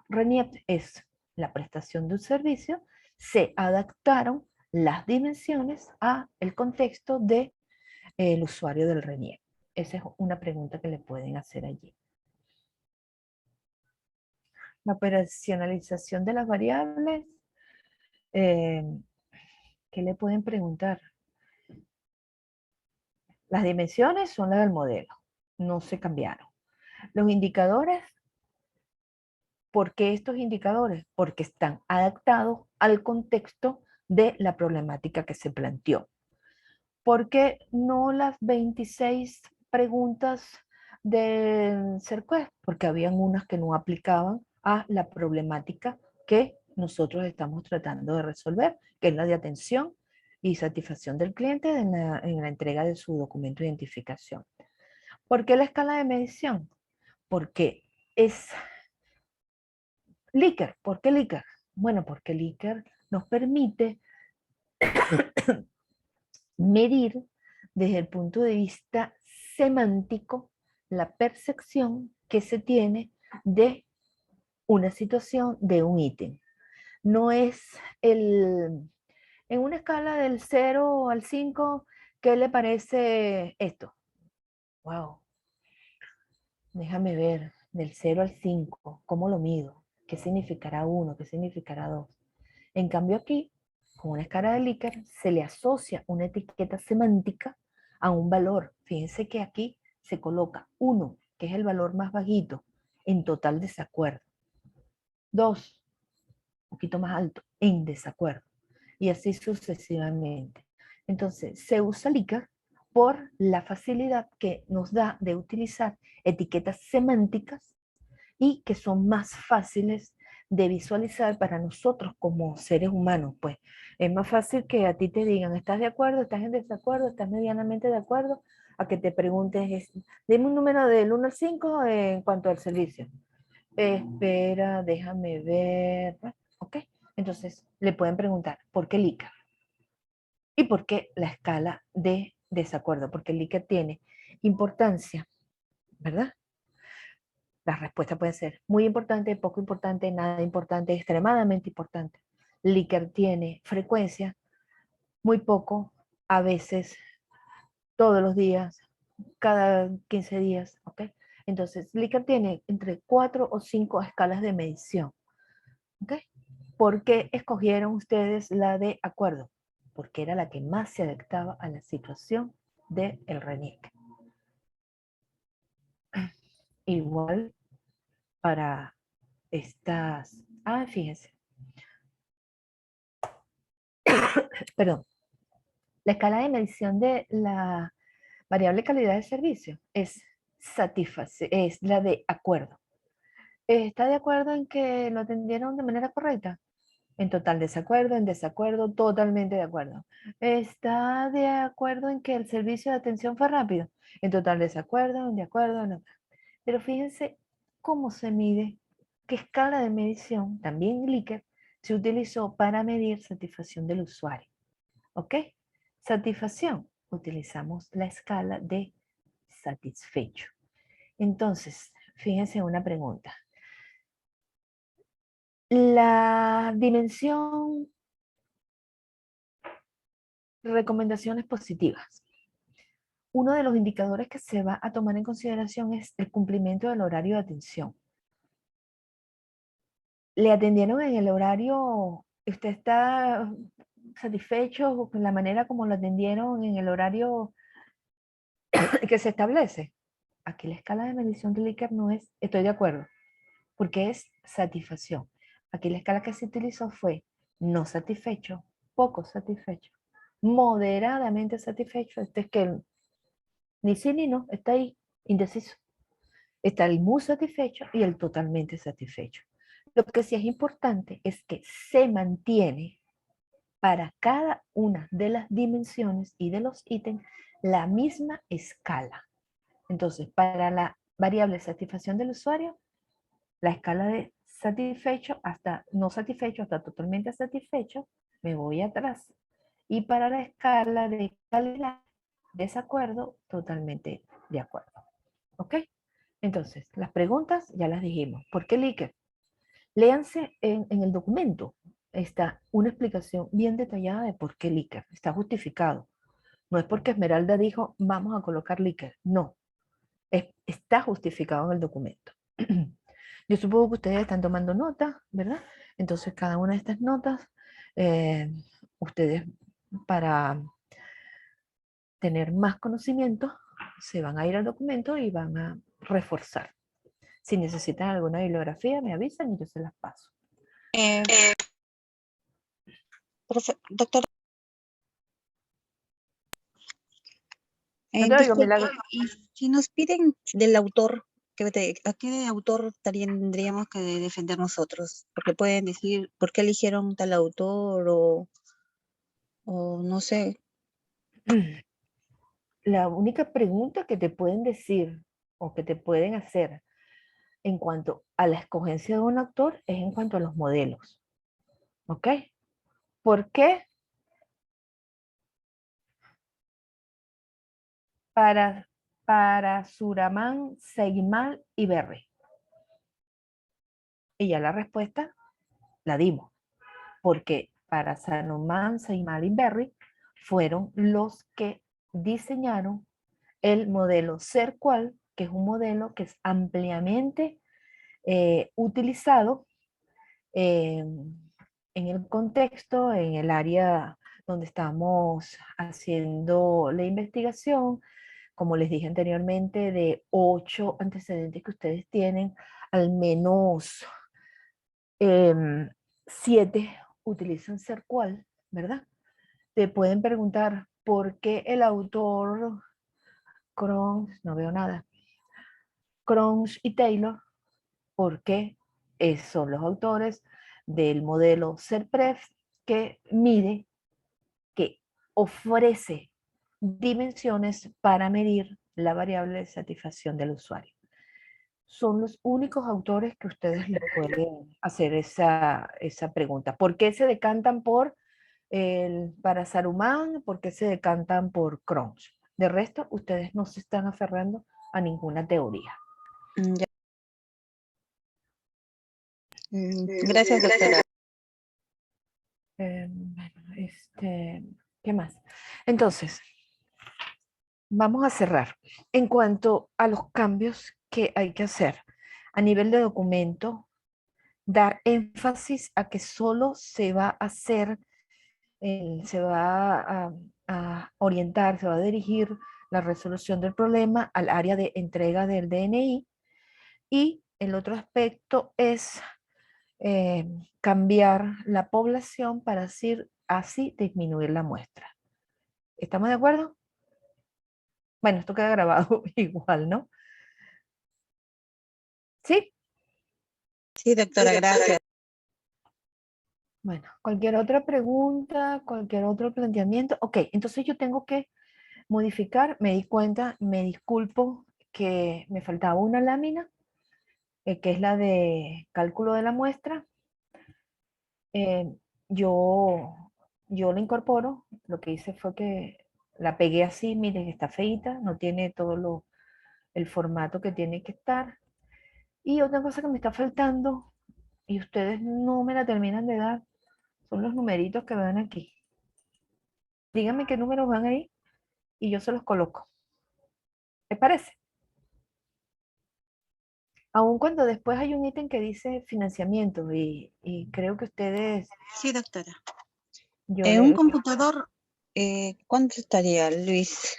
RENIEC es la prestación de un servicio, se adaptaron las dimensiones a el contexto del usuario del RENIEC. Esa es una pregunta que le pueden hacer allí. La operacionalización de las variables, ¿qué le pueden preguntar? Las dimensiones son las del modelo, no se cambiaron. Los indicadores, ¿por qué estos indicadores? Porque están adaptados al contexto de la problemática que se planteó. ¿Por qué no las 26 preguntas del CERCUES? Porque habían unas que no aplicaban a la problemática que nosotros estamos tratando de resolver, que es la de atención y satisfacción del cliente en la entrega de su documento de identificación. ¿Por qué la escala de medición? Porque es Likert. ¿Por qué Likert? Bueno, porque Likert nos permite medir desde el punto de vista semántico la percepción que se tiene de una situación, de un ítem. No es en una escala del 0 al 5, ¿qué le parece esto? Wow. Déjame ver, del 0 al 5, ¿cómo lo mido? ¿Qué significará 1? ¿Qué significará 2? En cambio aquí, con una escala de Likert, se le asocia una etiqueta semántica a un valor. Fíjense que aquí se coloca 1, que es el valor más bajito, en total desacuerdo. 2, un poquito más alto, en desacuerdo. Y así sucesivamente. Entonces, se usa Likert por la facilidad que nos da de utilizar etiquetas semánticas y que son más fáciles de visualizar para nosotros como seres humanos. Pues es más fácil que a ti te digan, ¿estás de acuerdo? ¿Estás en desacuerdo? ¿Estás medianamente de acuerdo? A que te preguntes, dime un número del 1 al 5 en cuanto al servicio. Espera, déjame ver. Ok, entonces le pueden preguntar, ¿por qué Likert? ¿Y por qué la escala de desacuerdo? Porque el Likert tiene importancia, ¿verdad? Las respuestas pueden ser muy importante, poco importante, nada importante, extremadamente importante. Likert tiene frecuencia, muy poco, a veces, todos los días, cada 15 días, ¿ok? Entonces, Likert tiene entre 4 o 5 escalas de medición, ¿ok? ¿Por qué escogieron ustedes la de acuerdo? Porque era la que más se adaptaba a la situación del RENIEC. Igual para estas... fíjense. Perdón. La escala de medición de la variable calidad de servicio es la de acuerdo. ¿Está de acuerdo en que lo atendieron de manera correcta? En total desacuerdo, en desacuerdo, totalmente de acuerdo. ¿Está de acuerdo en que el servicio de atención fue rápido? En total desacuerdo, en de acuerdo, no. Pero fíjense cómo se mide, qué escala de medición, también Likert, se utilizó para medir satisfacción del usuario. ¿Ok? Satisfacción, utilizamos la escala de satisfecho. Entonces, fíjense una pregunta. La dimensión recomendaciones positivas. Uno de los indicadores que se va a tomar en consideración es el cumplimiento del horario de atención. ¿Le atendieron en el horario? ¿Usted está satisfecho con la manera como lo atendieron en el horario que se establece? Aquí la escala de medición de Likert no es estoy de acuerdo, porque es satisfacción. Aquí la escala que se utilizó fue no satisfecho, poco satisfecho, moderadamente satisfecho. Este es que ni sí ni no, está ahí, indeciso. Está el muy satisfecho y el totalmente satisfecho. Lo que sí es importante es que se mantiene para cada una de las dimensiones y de los ítems la misma escala. Entonces, para la variable satisfacción del usuario, la escala de satisfecho hasta no satisfecho, hasta totalmente satisfecho, me voy atrás. Y para la escala de calidad, desacuerdo, totalmente de acuerdo. ¿Ok? Entonces, las preguntas ya las dijimos. ¿Por qué Likert? Léanse en el documento. Está una explicación bien detallada de por qué Likert. Está justificado. No es porque Esmeralda dijo, vamos a colocar Likert. No. Está justificado en el documento. Yo supongo que ustedes están tomando nota, ¿verdad? Entonces, cada una de estas notas, ustedes para tener más conocimiento, se van a ir al documento y van a reforzar. Si necesitan alguna bibliografía, me avisan y yo se las paso. Doctor, No te oigo, disculpe, Milagro. y si nos piden del autor, ¿a qué autor tendríamos que defender nosotros? Porque pueden decir, ¿por qué eligieron tal autor? O no sé. La única pregunta que te pueden decir o que te pueden hacer en cuanto a la escogencia de un actor es en cuanto a los modelos. ¿Ok? ¿Por qué? Para Suramán, Seimal y Berry. Y ya la respuesta la dimos. Porque para Saruman, Seimal y Berry fueron los que diseñaron el modelo CERQUAL, que es un modelo que es ampliamente utilizado en el contexto, en el área donde estamos haciendo la investigación, como les dije anteriormente, de 8 antecedentes que ustedes tienen, al menos 7 utilizan CERQUAL, ¿verdad? Te pueden preguntar por qué el autor Cronsch, no veo nada, Cronsch y Taylor, ¿por qué son los autores del modelo CERPREF que mide, que ofrece dimensiones para medir la variable de satisfacción del usuario? Son los únicos autores que ustedes les pueden hacer esa pregunta. ¿Por qué se decantan para Saruman? ¿Por qué se decantan por Cronsch? De resto, ustedes no se están aferrando a ninguna teoría. Ya. Gracias, doctora. ¿Qué más? Entonces, vamos a cerrar. En cuanto a los cambios que hay que hacer a nivel de documento, dar énfasis a que solo se va a hacer, se va a orientar, se va a dirigir la resolución del problema al área de entrega del DNI. Y el otro aspecto es cambiar la población para así disminuir la muestra. ¿Estamos de acuerdo? Bueno, esto queda grabado igual, ¿no? ¿Sí? Sí, doctora, gracias. Bueno, cualquier otra pregunta, cualquier otro planteamiento. Ok, entonces yo tengo que modificar, me di cuenta, me disculpo que me faltaba una lámina, que es la de cálculo de la muestra. Yo la incorporo, lo que hice fue que la pegué así, miren, está feita, no tiene todo el formato que tiene que estar. Y otra cosa que me está faltando, y ustedes no me la terminan de dar, son los numeritos que van aquí. Díganme qué números van ahí y yo se los coloco. ¿Les parece? Aun cuando después hay un ítem que dice financiamiento y creo que ustedes... Sí, doctora. En un computador, ¿cuánto estaría, Luis?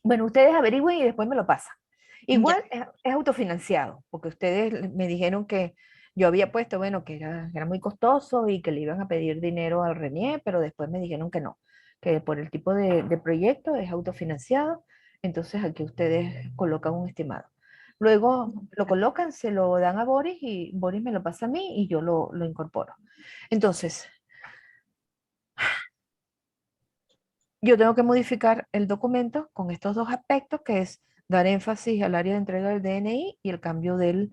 Bueno, ustedes averigüen y después me lo pasan. Igual es autofinanciado, porque ustedes me dijeron que Yo había puesto, bueno, que era muy costoso y que le iban a pedir dinero al Renier, pero después me dijeron que no, que por el tipo de proyecto es autofinanciado, entonces aquí ustedes colocan un estimado. Luego lo colocan, se lo dan a Boris y Boris me lo pasa a mí y yo lo incorporo. Entonces, yo tengo que modificar el documento con estos dos aspectos, que es dar énfasis al área de entrega del DNI y el cambio de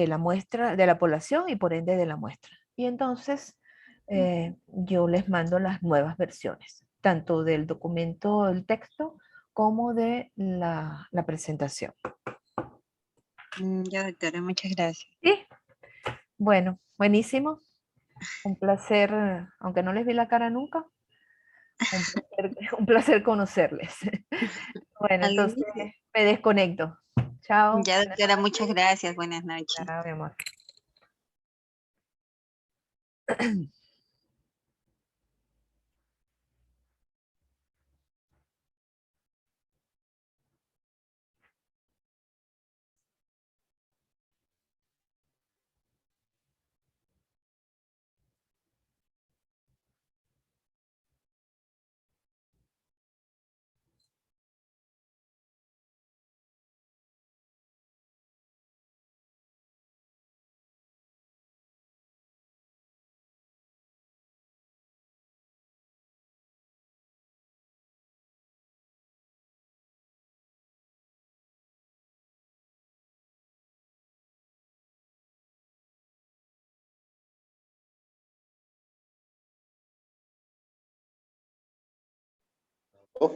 la muestra, de la población y por ende de la muestra. Y entonces yo les mando las nuevas versiones, tanto del documento, el texto, como de la presentación. Ya, doctora, muchas gracias. Sí, bueno, buenísimo. Un placer, aunque no les vi la cara nunca, un placer conocerles. Bueno, Al entonces inicio. me desconecto. Chao. Ya, Buenas doctora, muchas noches. gracias. Buenas noches. Chao, mi amor. ¿Oh?